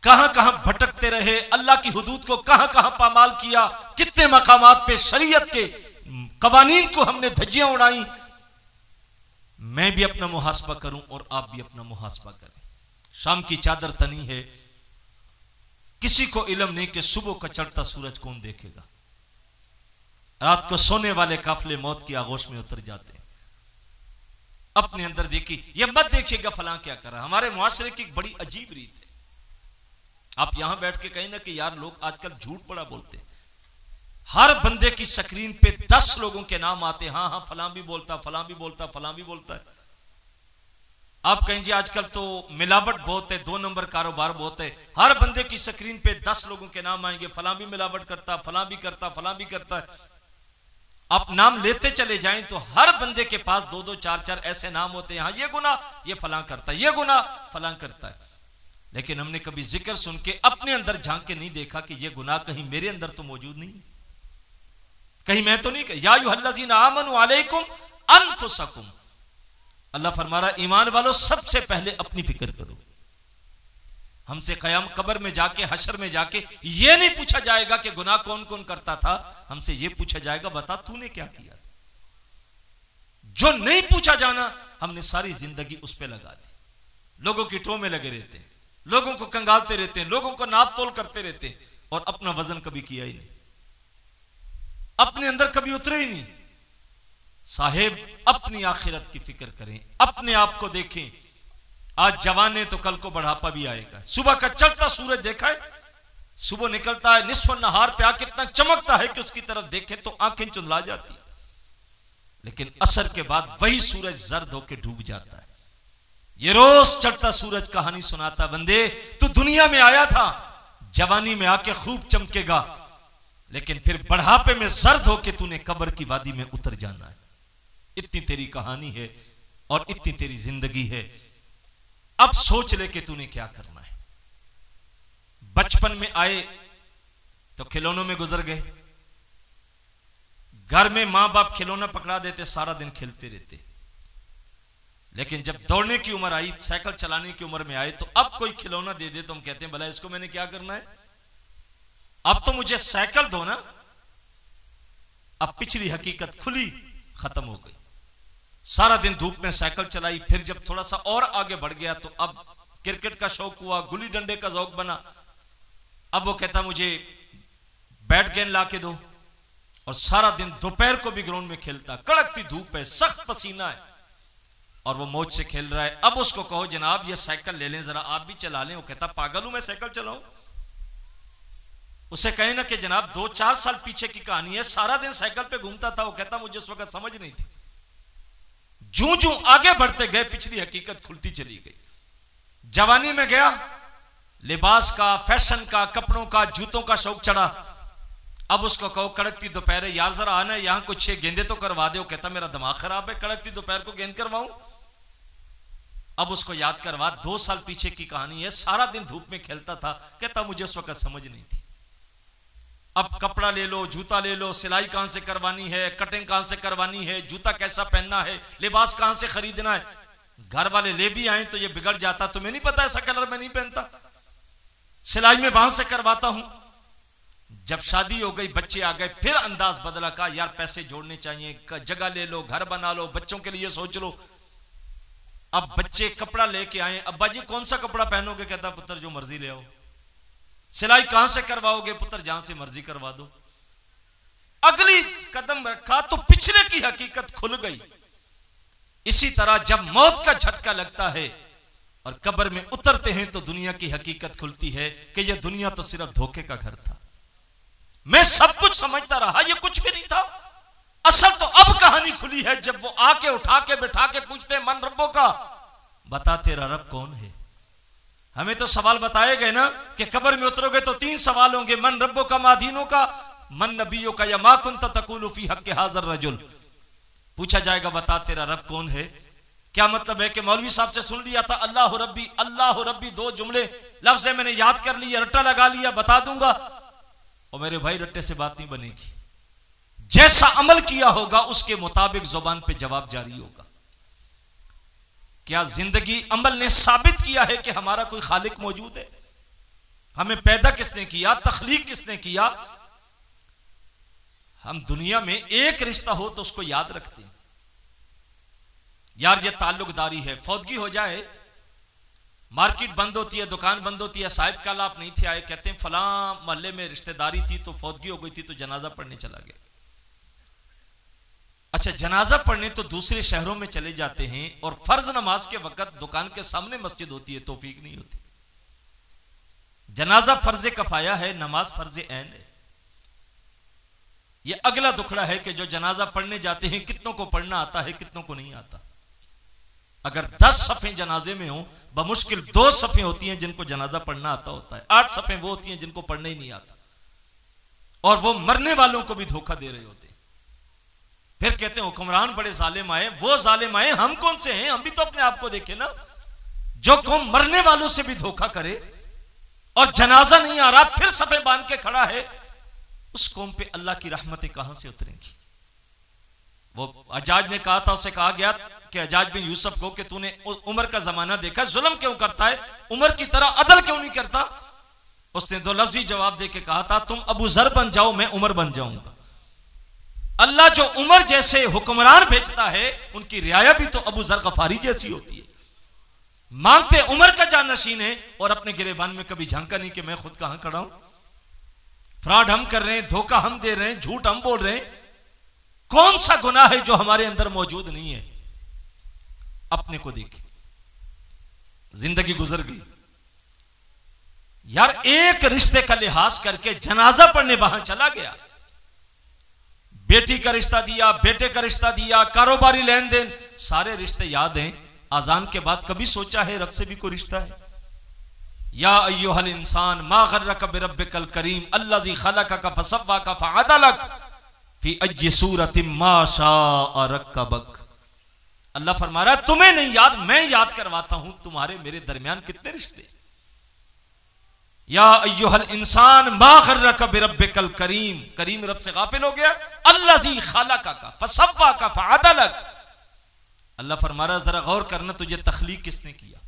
कहां कहां भटकते रहे, अल्लाह की हुदूद को कहां कहां पामाल किया, कितने मकामात पे शरीयत के कवानीन को हमने धज्जियां उड़ाई। मैं भी अपना मुहासबा करूं और आप भी अपना मुहासबा करें। शाम की चादर तनी है, किसी को इल्म नहीं कि सुबह का चढ़ता सूरज कौन देखेगा। रात को सोने वाले काफले मौत की आगोश में उतर जाते हैं। अपने अंदर देखिए, यह मत देखिएगा फलां क्या कर रहा है। हमारे मुआशरे की एक बड़ी अजीब रीत है। आप यहां बैठ के कहें ना कि यार लोग आजकल झूठ बड़ा बोलते हैं। हर बंदे की स्क्रीन पे 10 लोगों के नाम आते हैं, हाँ हाँ फलां भी बोलता, फलां भी बोलता, फलां भी बोलता है। आप कहें जी आजकल तो मिलावट बहुत है, 2 नंबर कारोबार बहुत है। हर बंदे की स्क्रीन पे 10 लोगों के नाम आएंगे, फलां भी मिलावट करता, फलां भी करता, फलां भी करता है। आप नाम लेते चले जाएं तो हर बंदे के पास 2-2, 4-4 ऐसे नाम होते हैं। हाँ ये गुनाह ये फलां करता है, ये गुनाह फलां करता है। लेकिन हमने कभी जिक्र सुन के अपने अंदर झांक के नहीं देखा कि ये गुनाह कहीं मेरे अंदर तो मौजूद नहीं, कहीं मैं तो नहीं। या अय्युहल्लज़ीना आमनू अलैकुम अनफुसकुम, अल्लाह फरमा रहा ईमान वालों सबसे पहले अपनी फिक्र करो। हमसे कयाम कब्र में जाके, हशर में जाके ये नहीं पूछा जाएगा कि गुनाह कौन कौन करता था। हमसे ये पूछा जाएगा बता तूने क्या किया था। जो नहीं पूछा जाना हमने सारी जिंदगी उस पर लगा दी। लोगों की टो में लगे रहते हैं, लोगों को कंगालते रहते हैं, लोगों को नाप तोल करते रहते हैं और अपना वजन कभी किया ही नहीं, अपने अंदर कभी उतरे ही नहीं। साहेब अपनी आखिरत की फिक्र करें, अपने आप को देखें। आज जवान है तो कल को बढ़ापा भी आएगा। सुबह का चढ़ता सूरज देखा है, सुबह निकलता है, निस्फ नहार पे आके इतना चमकता है कि उसकी तरफ देखे तो आंखें चुंधला जाती, लेकिन असर के बाद वही सूरज जर्द होके डूब जाता है। ये रोज चढ़ता सूरज कहानी सुनाता, बंदे तू दुनिया में आया था, जवानी में आके खूब चमकेगा, लेकिन फिर बढ़ापे में जर्द होके तूने कब्र की वादी में उतर जाना है। इतनी तेरी कहानी है और इतनी तेरी जिंदगी है। अब सोच ले कि तूने क्या करना है। बचपन में आए तो खिलौनों में गुजर गए, घर में मां बाप खिलौना पकड़ा देते, सारा दिन खेलते रहते। लेकिन जब दौड़ने की उम्र आई, साइकिल चलाने की उम्र में आए, तो अब कोई खिलौना दे दे तो हम कहते हैं भला इसको मैंने क्या करना है, अब तो मुझे साइकिल दो ना। अब पिछली हकीकत खुली खत्म हो गई।
सारा दिन धूप में साइकिल चलाई। फिर जब थोड़ा सा और आगे बढ़ गया तो अब क्रिकेट का शौक हुआ, गुल्ली डंडे का शौक बना। अब वो कहता मुझे बैट गेंद ला के दो, और सारा दिन दोपहर को भी ग्राउंड में खेलता। कड़कती धूप है, सख्त पसीना है, और वो मौज से खेल रहा है। अब उसको कहो जनाब ये साइकिल ले लें जरा, आप भी चला लें। वो कहता पागल हूं मैं साइकिल चलाऊं? उसे कहे ना कि जनाब 2-4 साल पीछे की कहानी है, सारा दिन साइकिल पे घूमता था। वो कहता मुझे उस वक्त समझ नहीं थी। जूं जूं आगे बढ़ते गए पिछली हकीकत खुलती चली गई। जवानी में गया, लिबास का, फैशन का, कपड़ों का, जूतों का शौक चढ़ा। अब उसको कहो कड़कती दोपहर है यार जरा आना, यहां कुछ 6 गेंदे तो करवा दो। कहता मेरा दिमाग खराब है, कड़कती दोपहर को गेंद करवाऊं? अब उसको याद करवा, 2 साल पीछे की कहानी है, सारा दिन धूप में खेलता था। कहता मुझे उस वक्त समझ नहीं थी। अब कपड़ा ले लो, जूता ले लो, सिलाई कहां से करवानी है, कटिंग कहां से करवानी है, जूता कैसा पहनना है, लिबास कहां से खरीदना है। घर वाले ले भी आए तो ये बिगड़ जाता, तुम्हें नहीं पता ऐसा कलर मैं नहीं पहनता, सिलाई में वहां से करवाता हूं। जब शादी हो गई, बच्चे आ गए, फिर अंदाज बदला। का यार पैसे जोड़ने चाहिए, जगह ले लो, घर बना लो, बच्चों के लिए सोच लो। अब बच्चे कपड़ा लेके आए, अब्बा जी कौन सा कपड़ा पहनोगे? कहता पुत्र जो मर्जी ले आओ। सिलाई कहां से करवाओगे? पुत्र जहां से मर्जी करवा दो। अगली कदम रखा तो पिछले की हकीकत खुल गई। इसी तरह जब मौत का झटका लगता है और कब्र में उतरते हैं तो दुनिया की हकीकत खुलती है कि यह दुनिया तो सिर्फ धोखे का घर था। मैं सब कुछ समझता रहा, यह कुछ भी नहीं था। असल तो अब कहानी खुली है जब वो आके उठा के बैठा के पूछते हैं मन रब्बों का, बता तेरा रब कौन है? हमें तो सवाल बताए गए ना कि कब्र में उतरोगे तो 3 सवाल होंगे, मन रब्बों का, मादीनों का, मन नबियों का, या मा कुंता तकुलु फी हक़्क़ि हाज़र रजुल। पूछा जाएगा बता तेरा रब कौन है। क्या मतलब है कि मौलवी साहब से सुन लिया था अल्लाह रब्बी 2 जुमले लफ्ज़ है, मैंने याद कर लिया, रट्टा लगा लिया, बता दूंगा। और मेरे भाई रट्टे से बात नहीं बनेगी। जैसा अमल किया होगा उसके मुताबिक जुबान पे जवाब जारी होगा। क्या जिंदगी अमल ने साबित किया है कि हमारा कोई खालिक मौजूद है? हमें पैदा किसने किया, तख्लीक किसने किया? हम दुनिया में एक रिश्ता हो तो उसको याद रखते हैं, यार ये ताल्लुकदारी है। फौतगी हो जाए, मार्केट बंद होती है, दुकान बंद होती है, साहिब कल आप नहीं थे आए, कहते हैं फलां मोहल्ले में रिश्तेदारी थी तो फौतगी हो गई थी तो जनाजा पढ़ने चला गया। अच्छा, जनाजा पढ़ने तो दूसरे शहरों में चले जाते हैं और फर्ज नमाज के वक्त दुकान के सामने मस्जिद होती है, तौफीक नहीं होती। जनाजा फर्ज कफाया है, नमाज फर्ज ऐन है। यह अगला दुखड़ा है कि जो जनाजा पढ़ने जाते हैं कितनों को पढ़ना आता है, कितनों को नहीं आता। अगर 10 सफ़े जनाजे में हो, बमुश्किल 2 सफ़े होती हैं जिनको जनाजा पढ़ना आता होता है, 8 सफ़े वो होती हैं जिनको पढ़ने ही नहीं आता, और वो मरने वालों को भी धोखा दे रहे होते हैं। फिर कहते हैं हुक्मरान बड़े जालिम आए। वो जालिम आए, हम कौन से हैं? हम भी तो अपने आप को देखें ना। जो कौम मरने वालों से भी धोखा करे और जनाजा नहीं आ रहा फिर सफ़े बांध के खड़ा है, उस कौम पे अल्लाह की रहमतें कहां से उतरेंगी? वो हज्जाज ने कहा था, उसे कहा गया कि हज्जाज बिन यूसुफ को कि तूने उमर का जमाना देखा, जुल्म क्यों करता है, उमर की तरह अदल क्यों नहीं करता? उसने 2 लफ्जी जवाब दे के कहा था, तुम अबू जर बन जाओ, मैं उमर बन जाऊंगा। अल्लाह जो उमर जैसे हुक्मरान भेजता है उनकी रियाया भी तो अबू जर गफारी जैसी होती है। मांगते उमर का जानशीन है और अपने गिरेबान में कभी झांका नहीं कि मैं खुद कहां खड़ा हूं। फ्रॉड हम कर रहे हैं, धोखा हम दे रहे हैं, झूठ हम बोल रहे हैं। कौन सा गुनाह है जो हमारे अंदर मौजूद नहीं है? अपने को देखें। जिंदगी गुजर गई यार, एक रिश्ते का लिहाज करके जनाजा पढ़ने वहां चला गया, बेटी का रिश्ता दिया, बेटे का रिश्ता दिया, कारोबारी लेन देन, सारे रिश्ते याद हैं। आजान के बाद कभी सोचा है रब से भी कोई रिश्ता है? या अय्युहल इंसान मा गर्रक बिरब्बिकल करीम अल्लज़ी खलक़क फसव्वाक फअदलक फी अय्यि सूरतिन मा शाअ रक्कबक। अल्लाह फरमा रहा है तुम्हें नहीं याद, मैं याद करवाता हूं तुम्हारे मेरे दरमियान कितने रिश्ते। या अय्युहल इंसान मा गर्रक बिरब्बिकल करीम, करीम रब से गाफिल हो गया। अल्लज़ी खलक़क फसव्वाक फअदलक। अल्लाह फरमा रहा जरा गौर करना, तुझे तख्लीक किसने किया?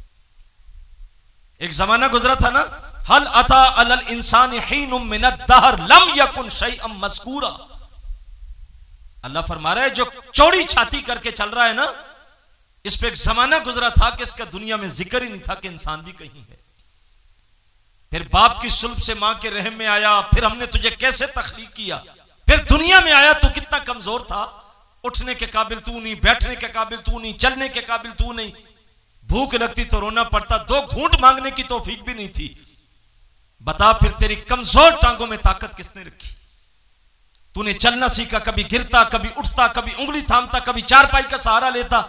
एक जमाना गुजरा था ना, हल अता अलल इंसान हीनुम मिनद दहर लम यकुन शैअन मज़कूरा। अल्लाह फरमा रहा है जो चौड़ी छाती करके चल रहा है ना, इस पे एक जमाना गुजरा था कि इसका दुनिया में जिक्र ही नहीं था कि इंसान भी कहीं है। फिर बाप की सुल्ब से मां के रहम में आया, फिर हमने तुझे कैसे तख्लीक किया, फिर दुनिया में आया तो कितना कमजोर था, उठने के काबिल तू नहीं, बैठने के काबिल तू नहीं, चलने के काबिल तू नहीं, भूख लगती तो रोना पड़ता, 2 घूंट मांगने की तौफीक भी नहीं थी। बता फिर तेरी कमजोर टांगों में ताकत किसने रखी? तूने चलना सीखा, कभी गिरता, कभी उठता, कभी उंगली थामता, कभी चारपाई का सहारा लेता।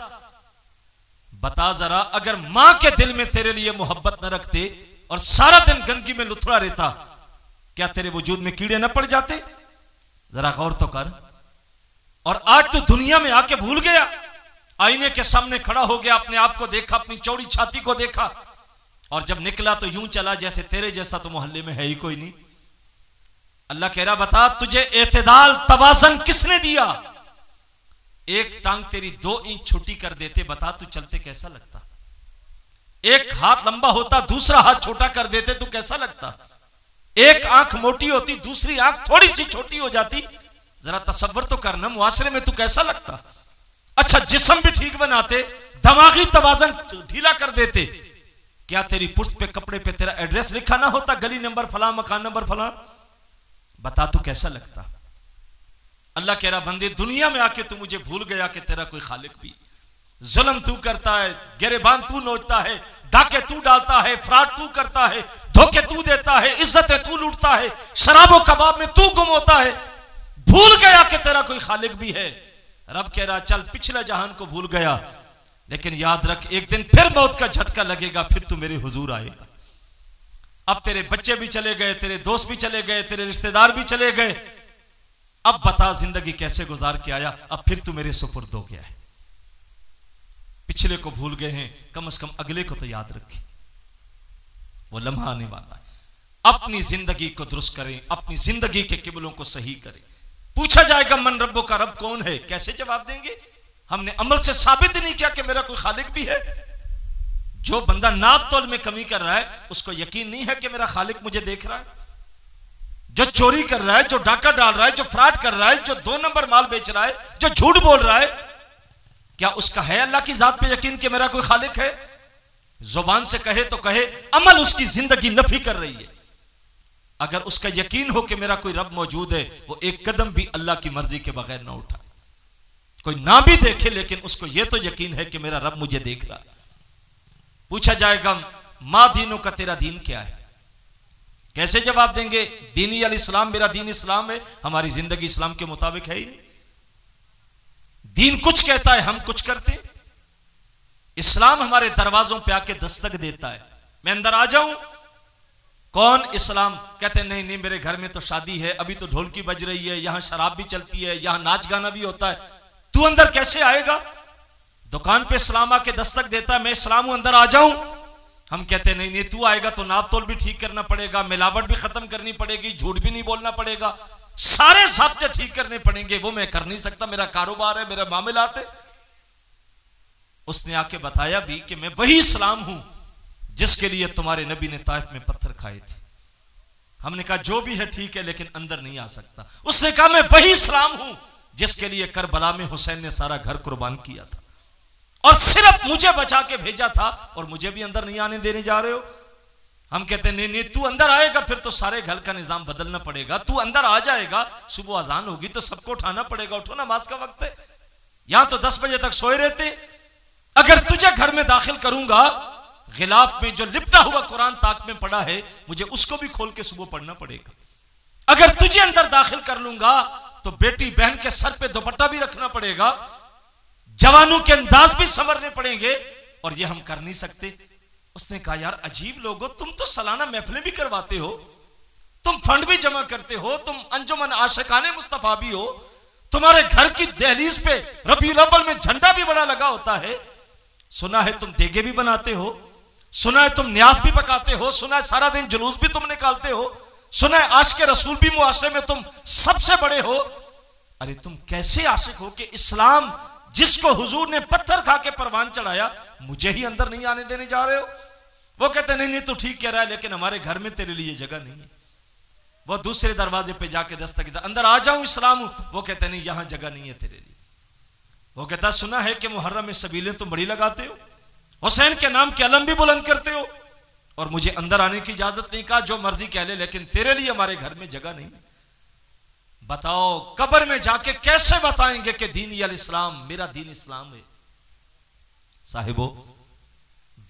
बता जरा, अगर मां के दिल में तेरे लिए मोहब्बत न रखते और सारा दिन गंदगी में लुथड़ा रहता, क्या तेरे वजूद में कीड़े न पड़ जाते? जरा गौर तो कर। और आज तू दुनिया में आके भूल गया, आईने के सामने खड़ा हो गया, अपने आप को देखा, अपनी चौड़ी छाती को देखा, और जब निकला तो यूं चला जैसे तेरे जैसा तो मोहल्ले में है ही कोई नहीं। अल्लाह कह रहा, बता तुझे एतदाल तवाज़न किसने दिया? एक टांग तेरी 2 इंच छोटी कर देते, बता तू चलते कैसा लगता? एक हाथ लंबा होता, दूसरा हाथ छोटा कर देते, तू कैसा लगता? एक आंख मोटी होती, दूसरी आंख थोड़ी सी छोटी हो जाती, जरा तसव्वुर तो करना, मुआशरे में तू कैसा लगता? अच्छा जिस्म भी ठीक बनाते, दिमागी तवाज़न ढीला कर देते, क्या तेरी पुश्त पे कपड़े पे तेरा एड्रेस लिखा ना होता, गली नंबर फलां, मकान नंबर फलां? बता तू कैसा लगता? अल्लाह कह रहा, बंदे दुनिया में आके तू मुझे भूल गया कि तेरा कोई खालिक भी। जुल्म तू करता है, गिरबान तू नोचता है, डाके तू डालता है, फ्रॉड तू करता है, धोखे तू देता है, इज्जतें तू लूटता है, शराबो कबाब में तू गुम होता है, भूल गया कि तेरा कोई खालिक भी है। रब कह रहा, चल पिछले जहान को भूल गया, लेकिन याद रख एक दिन फिर मौत का झटका लगेगा, फिर तू मेरे हुजूर आएगा। अब तेरे बच्चे भी चले गए, तेरे दोस्त भी चले गए, तेरे रिश्तेदार भी चले गए, अब बता जिंदगी कैसे गुजार के आया? अब फिर तू मेरे सुपुर्द हो गया है। पिछले को भूल गए हैं, कम से कम अगले को तो याद रखें, वो लम्हा आने वाला है। अपनी जिंदगी को दुरुस्त करें, अपनी जिंदगी के किबलों को सही करें। पूछा जाएगा मन रब्बो का, रब कौन है? कैसे जवाब देंगे? हमने अमल से साबित नहीं किया कि मेरा कोई खालिक भी है। जो बंदा नाप तोल में कमी कर रहा है, उसको यकीन नहीं है कि मेरा खालिक मुझे देख रहा है। जो चोरी कर रहा है, जो डाका डाल रहा है, जो फ्रॉड कर रहा है, जो 2 नंबर माल बेच रहा है, जो झूठ बोल रहा है, क्या उसका है अल्लाह की जात पे यकीन कि मेरा कोई खालिक है? जुबान से कहे तो कहे, अमल उसकी जिंदगी नफी कर रही है। अगर उसका यकीन हो कि मेरा कोई रब मौजूद है, वो एक कदम भी अल्लाह की मर्जी के बगैर ना उठाए। कोई ना भी देखे, लेकिन उसको यह तो यकीन है कि मेरा रब मुझे देख रहा है। पूछा जाएगा, मां दीनों का तेरा दीन क्या है? कैसे जवाब देंगे? दीनी अल इस्लाम, मेरा दीन इस्लाम है। हमारी जिंदगी इस्लाम के मुताबिक है ही नहीं। दीन कुछ कहता है, हम कुछ करते। इस्लाम हमारे दरवाजों पे आके दस्तक देता है, मैं अंदर आ जाऊं। कौन? इस्लाम। कहते नहीं नहीं, मेरे घर में तो शादी है, अभी तो ढोलकी बज रही है, यहां शराब भी चलती है, यहां नाच गाना भी होता है, तू अंदर कैसे आएगा? दुकान पे इस्लाम आके दस्तक देता है, मैं इस्लाम हूं, अंदर आ जाऊं। हम कहते नहीं नहीं, तू आएगा तो नाप तोल भी ठीक करना पड़ेगा, मिलावट भी खत्म करनी पड़ेगी, झूठ भी नहीं बोलना पड़ेगा, सारे ज़ाब्ते ठीक करने पड़ेंगे। वो मैं कर नहीं सकता, मेरा कारोबार है, मेरा मामलात है। उसने आके बताया भी कि मैं वही इस्लाम हूं जिसके लिए तुम्हारे नबी ने ताइफ में पत्थर खाए थे। हमने कहा जो भी है ठीक है, लेकिन अंदर नहीं आ सकता। उसने कहा मैं वही इस्लाम हूं जिसके लिए करबला में हुसैन ने सारा घर कुर्बान किया था, और सिर्फ मुझे बचा के भेजा था, और मुझे भी अंदर नहीं आने देने जा रहे हो। हम कहते नहीं नहीं, तू अंदर आएगा फिर तो सारे घर का निजाम बदलना पड़ेगा। तू अंदर आ जाएगा, सुबह अजान होगी तो सबको उठाना पड़ेगा, उठो नमाज का वक्त है। यहां तो 10 बजे तक सोए रहते। अगर तुझे घर में दाखिल करूंगा, गिलाफ में जो लिपटा हुआ कुरान ताक में पड़ा है, मुझे उसको भी खोल के सुबह पढ़ना पड़ेगा। अगर तुझे अंदर दाखिल कर लूंगा तो बेटी बहन के सर पे दुपट्टा भी रखना पड़ेगा, जवानों के अंदाज भी संवरने पड़ेंगे, और ये हम कर नहीं सकते। उसने कहा यार अजीब लोगो, तुम तो सालाना महफिलें भी करवाते हो, तुम फंड भी जमा करते हो, तुम अंजुमन आशिकाने मुस्तफा भी हो, तुम्हारे घर की दहलीज पे रबीउल अव्वल में झंडा भी बड़ा लगा होता है, सुना है तुम देगे भी बनाते हो, सुना है तुम न्याज भी पकाते हो, सुना है सारा दिन जुलूस भी तुम निकालते हो, सुना है आशिक रसूल भी मुआशरे में तुम सबसे बड़े हो। अरे तुम कैसे आशिक हो कि इस्लाम जिसको हुजूर ने पत्थर खा के परवान चढ़ाया, मुझे ही अंदर नहीं आने देने जा रहे हो? वो कहते नहीं नहीं, तू ठीक कह रहा है, लेकिन हमारे घर में तेरे लिए जगह नहीं है। वो दूसरे दरवाजे पे जाके दस्तक देता, अंदर आ जाऊं इस्लाम हूं। वो कहते नहीं यहां जगह नहीं है तेरे लिए। वो कहता सुना है कि मुहर्रम में सबीलें तुम बड़ी लगाते हो, हुसैन के नाम के अलम भी बुलंद करते हो, और मुझे अंदर आने की इजाजत नहीं। कहा जो मर्जी कह ले, लेकिन तेरे लिए हमारे घर में जगह नहीं। बताओ कब्र में जाके कैसे बताएंगे कि दीन अल इस्लाम, मेरा दीन इस्लाम है। साहिबो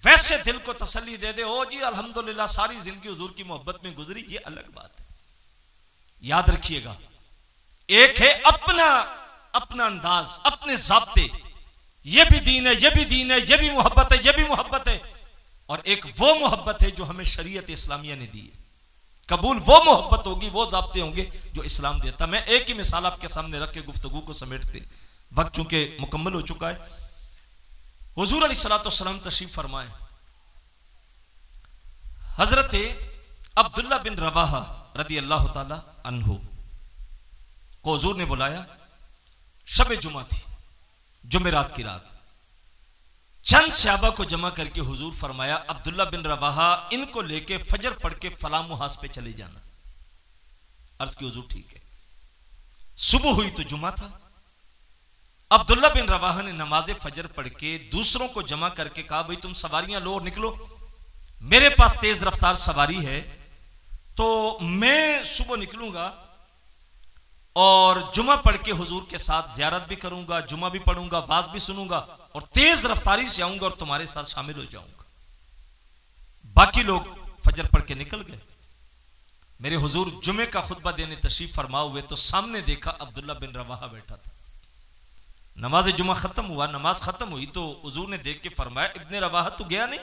वैसे दिल को तसल्ली दे दे, ओ जी अल्हम्दुलिल्लाह सारी जिंदगी हुजूर की मोहब्बत में गुजरी, ये अलग बात है। याद रखिएगा, एक है अपना अपना अंदाज, अपने ज़ाब्ते, ये भी दीन है, ये भी दीन है, ये भी मोहब्बत है, ये भी मोहब्बत है, और एक वो मोहब्बत है जो हमें शरीयत इस्लामिया ने दी है। कबूल वो मोहब्बत होगी, वो ज़ाब्ते होंगे जो इस्लाम देता। मैं एक ही मिसाल आपके सामने रख के गुफ्तगू को समेटते, वक्त चूंकि मुकम्मल हो चुका है। हुजूर अलैहिस्सलाम तशरीफ फरमाए, हजरत अब्दुल्ला बिन रवाहा रदी अल्लाह ताला अन्हु को हुजूर ने बुलाया। शब जुमा थी, जुमेरात की रात। चंद सहाबा को जमा करके हुजूर फरमाया, अब्दुल्ला बिन रवाहा इनको लेके फजर पढ़ के फला मुहाज पे चले जाना। अर्ज की हुजूर ठीक है। सुबह हुई तो जुमा था। अब्दुल्ला बिन रवाहा ने नमाज फजर पढ़ के दूसरों को जमा करके कहा, भाई तुम सवारियां लो और निकलो, मेरे पास तेज रफ्तार सवारी है, तो मैं सुबह निकलूंगा और जुमा पढ़ के हुजूर के साथ ज़ियारत भी करूंगा, जुमा भी पढ़ूंगा, वाज भी सुनूंगा, और तेज रफ्तारी से आऊंगा और तुम्हारे साथ शामिल हो जाऊंगा। बाकी लोग फजर पढ़ के निकल गए। मेरे हुजूर जुमे का खुतबा देने तशरीफ फरमा हुए तो सामने देखा अब्दुल्ला बिन रवाहा बैठा था। नमाज जुमा खत्म हुआ, नमाज खत्म हुई तो हुजूर ने देख के फरमाया, इब्ने रवाहा तू गया नहीं?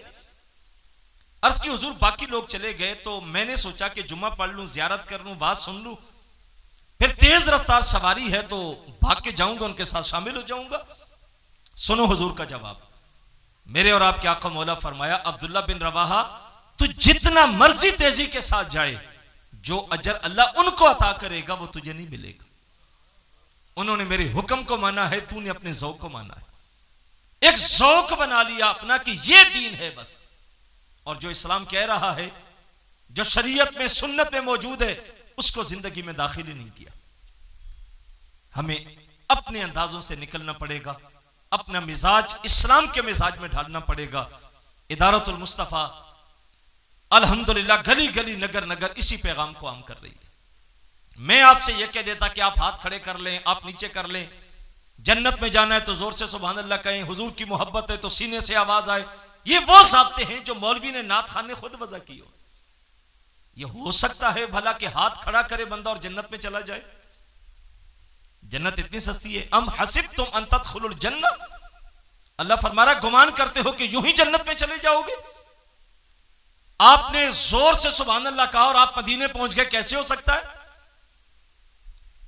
अर्ज की हुजूर बाकी लोग चले गए तो मैंने सोचा कि जुमा पढ़ लूं, ज़ियारत कर लूं, बात सुन लूं, फिर तेज रफ्तार सवारी है तो भाग के जाऊंगा, उनके साथ शामिल हो जाऊंगा। सुनो हुजूर का जवाब, मेरे और आपके आका मौला फरमाया, अब्दुल्ला बिन रवाहा तू जितना मर्जी तेजी के साथ जाए, जो अजर अल्लाह उनको अता करेगा वो तुझे नहीं मिलेगा। उन्होंने मेरे हुक्म को माना है, तूने अपने ज़ौक़ को माना है। एक ज़ौक़ बना लिया अपना कि ये दीन है बस, और जो इस्लाम कह रहा है, जो शरीयत में सुन्नत में मौजूद है, उसको जिंदगी में दाखिल ही नहीं किया। हमें अपने अंदाजों से निकलना पड़ेगा, अपना मिजाज इस्लाम के मिजाज में ढालना पड़ेगा। इदारतुल मुस्तफ़ा अल्हम्दुलिल्लाह गली गली नगर नगर इसी पैगाम को आम कर रही है। मैं आपसे यह कह देता कि आप हाथ खड़े कर लें, आप नीचे कर लें, जन्नत में जाना है तो जोर से सुभान अल्लाह कहें, हुजूर की मोहब्बत है तो सीने से आवाज आए, ये वो ज़ाब्ते हैं जो मौलवी ने नात खान ने खुद वज़ा की हो। ये हो सकता है भला कि हाथ खड़ा करे बंदा और जन्नत में चला जाए? जन्नत इतनी सस्ती है। अम हसिबतुम अन तदखुलुल जन्नह, अल्लाह फरमा रहा गुमान करते हो कि यूं ही जन्नत में चले जाओगे? आपने जोर से सुभान अल्लाह कहा और आप मदीने पहुंच गए, कैसे हो सकता है?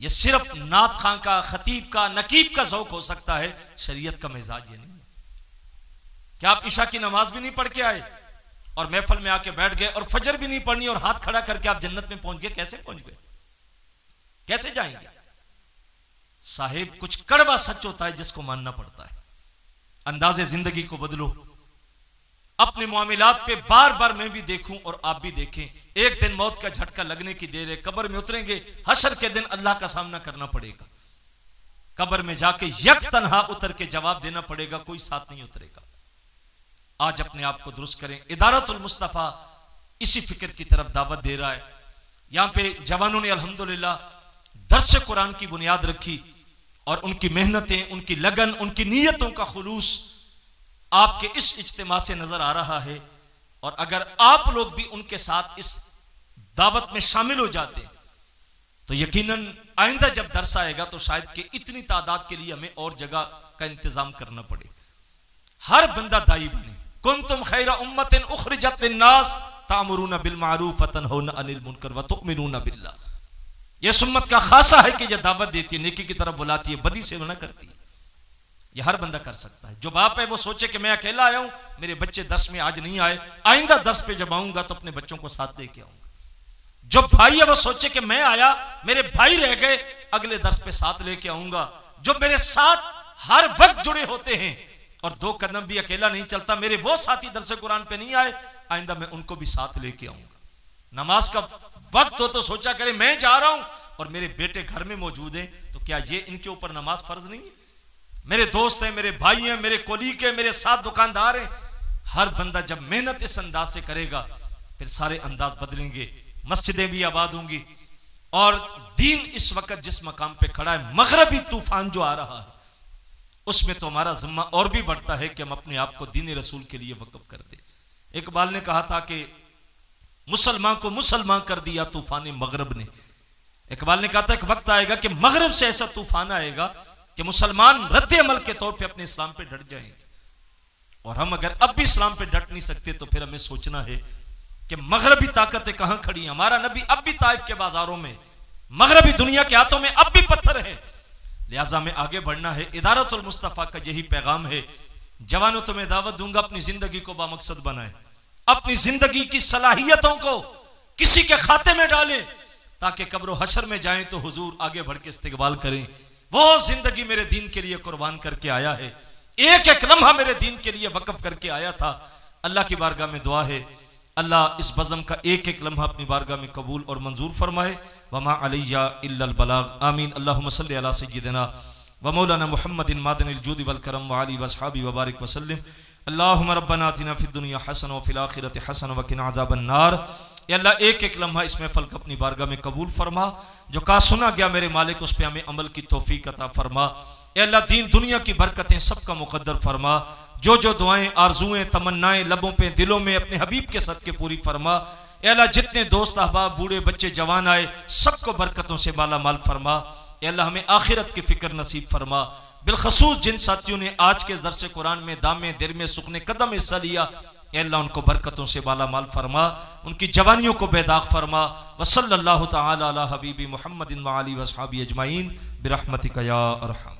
यह सिर्फ नात खां का, खतीब का, नकीब का ज़ौक़ हो सकता है, शरीयत का मिजाज ये नहीं। क्या आप इशा की नमाज भी नहीं पढ़ के आए और महफिल में आके बैठ गए और फजर भी नहीं पढ़नी और हाथ खड़ा करके आप जन्नत में पहुंच गए? कैसे पहुंच गए? कैसे जाएंगे? साहिब कुछ कड़वा सच होता है जिसको मानना पड़ता है। अंदाजे जिंदगी को बदलो। अपने मामलात पे बार बार मैं भी देखूं और आप भी देखें, एक दिन मौत का झटका लगने की देर है, कब्र में उतरेंगे, हशर के दिन अल्लाह का सामना करना पड़ेगा। कब्र में जाके यक तन्हा उतर के जवाब देना पड़ेगा, कोई साथ नहीं उतरेगा। आज अपने आप को दुरुस्त करें। इदारतुल मुस्तफ़ा इसी फिक्र की तरफ दावत दे रहा है। यहां पे जवानों ने अल्हम्दुलिल्लाह दर्स कुरान की बुनियाद रखी और उनकी मेहनतें, उनकी लगन, उनकी नीयतों का खुलूस आपके इस इज्तिमा से नजर आ रहा है। और अगर आप लोग भी उनके साथ इस दावत में शामिल हो जाते तो यकीनन आइंदा जब दर्स आएगा तो शायद कि इतनी तादाद के लिए हमें और जगह का इंतजाम करना पड़े। हर बंदा दाई बने। कुंतुम खैरा उम्मतिन उखरिजत लिन्नास तामुरूना बिल मारूफ व तनहौना अनिल मुनकर व तुमिनूना बिल्लाह। यह सुन्नत का खासा है कि यह दावत देती है, नेकी की तरफ बुलाती है, बदी से मना करती है। यह हर बंदा कर सकता है। जो बाप है वो सोचे कि मैं अकेला आया हूं, मेरे बच्चे दर्स में आज नहीं आए, आइंदा दर्स पे जब आऊंगा तो अपने बच्चों को साथ लेके आऊंगा। जो भाई है वो सोचे कि मैं आया, मेरे भाई रह गए, अगले दर्स पे साथ लेके आऊंगा। जो मेरे साथ हर वक्त जुड़े होते हैं और दो कदम भी अकेला नहीं चलता, मेरे वो साथी दर्स कुरान पे नहीं आए, आइंदा मैं उनको भी साथ लेके आऊंगा। नमाज का वक्त हो तो सोचा करे मैं जा रहा हूं और मेरे बेटे घर में मौजूद हैं, तो क्या ये इनके ऊपर नमाज फर्ज नहीं है? मेरे दोस्त हैं, मेरे भाई हैं, मेरे कोलीग हैं, मेरे साथ दुकानदार हैं। हर बंदा जब मेहनत इस अंदाज से करेगा फिर सारे अंदाज बदलेंगे, मस्जिदें भी आबाद होंगी। और दीन इस वक्त जिस मकाम पे खड़ा है, मगरबी तूफान जो आ रहा है, उसमें तो हमारा जिम्मा और भी बढ़ता है कि हम अपने आप को दीन रसूल के लिए वक्फ कर दे। इकबाल ने कहा था कि मुसलमान को मुसलमान कर दिया तूफान मगरब ने। इकबाल ने कहा था एक वक्त आएगा कि मगरब से ऐसा तूफान आएगा कि मुसलमान रद्द अमल के तौर पे अपने इस्लाम पे डट जाएंगे। और हम अगर अब भी इस्लाम पे डट नहीं सकते तो फिर हमें सोचना है कि मगरबी ताकतें कहां खड़ी हैं। हमारा नबी अब भी ताइफ के बाजारों में, मगरबी दुनिया के हाथों में अब भी पत्थर है। लिहाजा में आगे बढ़ना है। इदारतुल मुस्तफा का यही पैगाम है। जवानों तुम्हें दावत दूंगा, अपनी जिंदगी को बामकसद बनाएं, अपनी जिंदगी की सलाहियतों को किसी के खाते में डालें ताकि कब्र हशर में जाएं तो हुजूर आगे बढ़ के इस्तिकबाल करें। वो जिंदगी मेरे दीन के लिए कुर्बान करके आया है, एक एक लम्हा मेरे दीन के लिए वक्फ करके आया था। अल्लाह की बारगाह में दुआ है अल्लाह इस बज़म का एक एक लम्हा अपनी बारगाह में कबूल और मंजूर फरमाए। वमा अलैया इल्लल बलाग। आमीन। अल्लाहुम्मा सल्लि अला सय्यिदिना व मौलाना मुहम्मदिन मादनिल जुदी वल करम व आलिहि व अस्हाबी व बारिक वसल्लिम। अल्लाहुम्मा रब्बना आतिना फिद दुनिया हसना व फिल आखिरति हसना व किना अज़ाबन नार। या अल्लाह एक एक लम्हा इस महफिल को अपनी बारगाह में कबूल फरमा। जो कहा सुना गया मेरे मालिक उस पर हमें अमल की तौफीक अता फरमा। या अल्लाह दीन दुनिया की बरकतें सबका मुकद्दर फरमा। जो जो दुआएं आरजुएं तमन्नाएं लबों पे दिलों में अपने हबीब के सदके पूरी फरमा। या अल्लाह जितने दोस्त अहबाब बूढ़े बच्चे जवान आए सबको बरकतों से माला माल फरमा। या अल्लाह हमें आखिरत की फिक्र नसीब फरमा। बिलखसूस जिन साथियों ने आज के दरसे कुरान में दामे दिल में सुखने कदम हिस्सा लिया, अल्लाह उनको बरकतों से माला माल फरमा, उनकी जवानियों को बेदाग फरमा। वसल्लल्लाहु तआला अला हबीबी मुहम्मदिन व आलिहि व अस्हाबी अजमाइन बिरहमतिका या अरहम।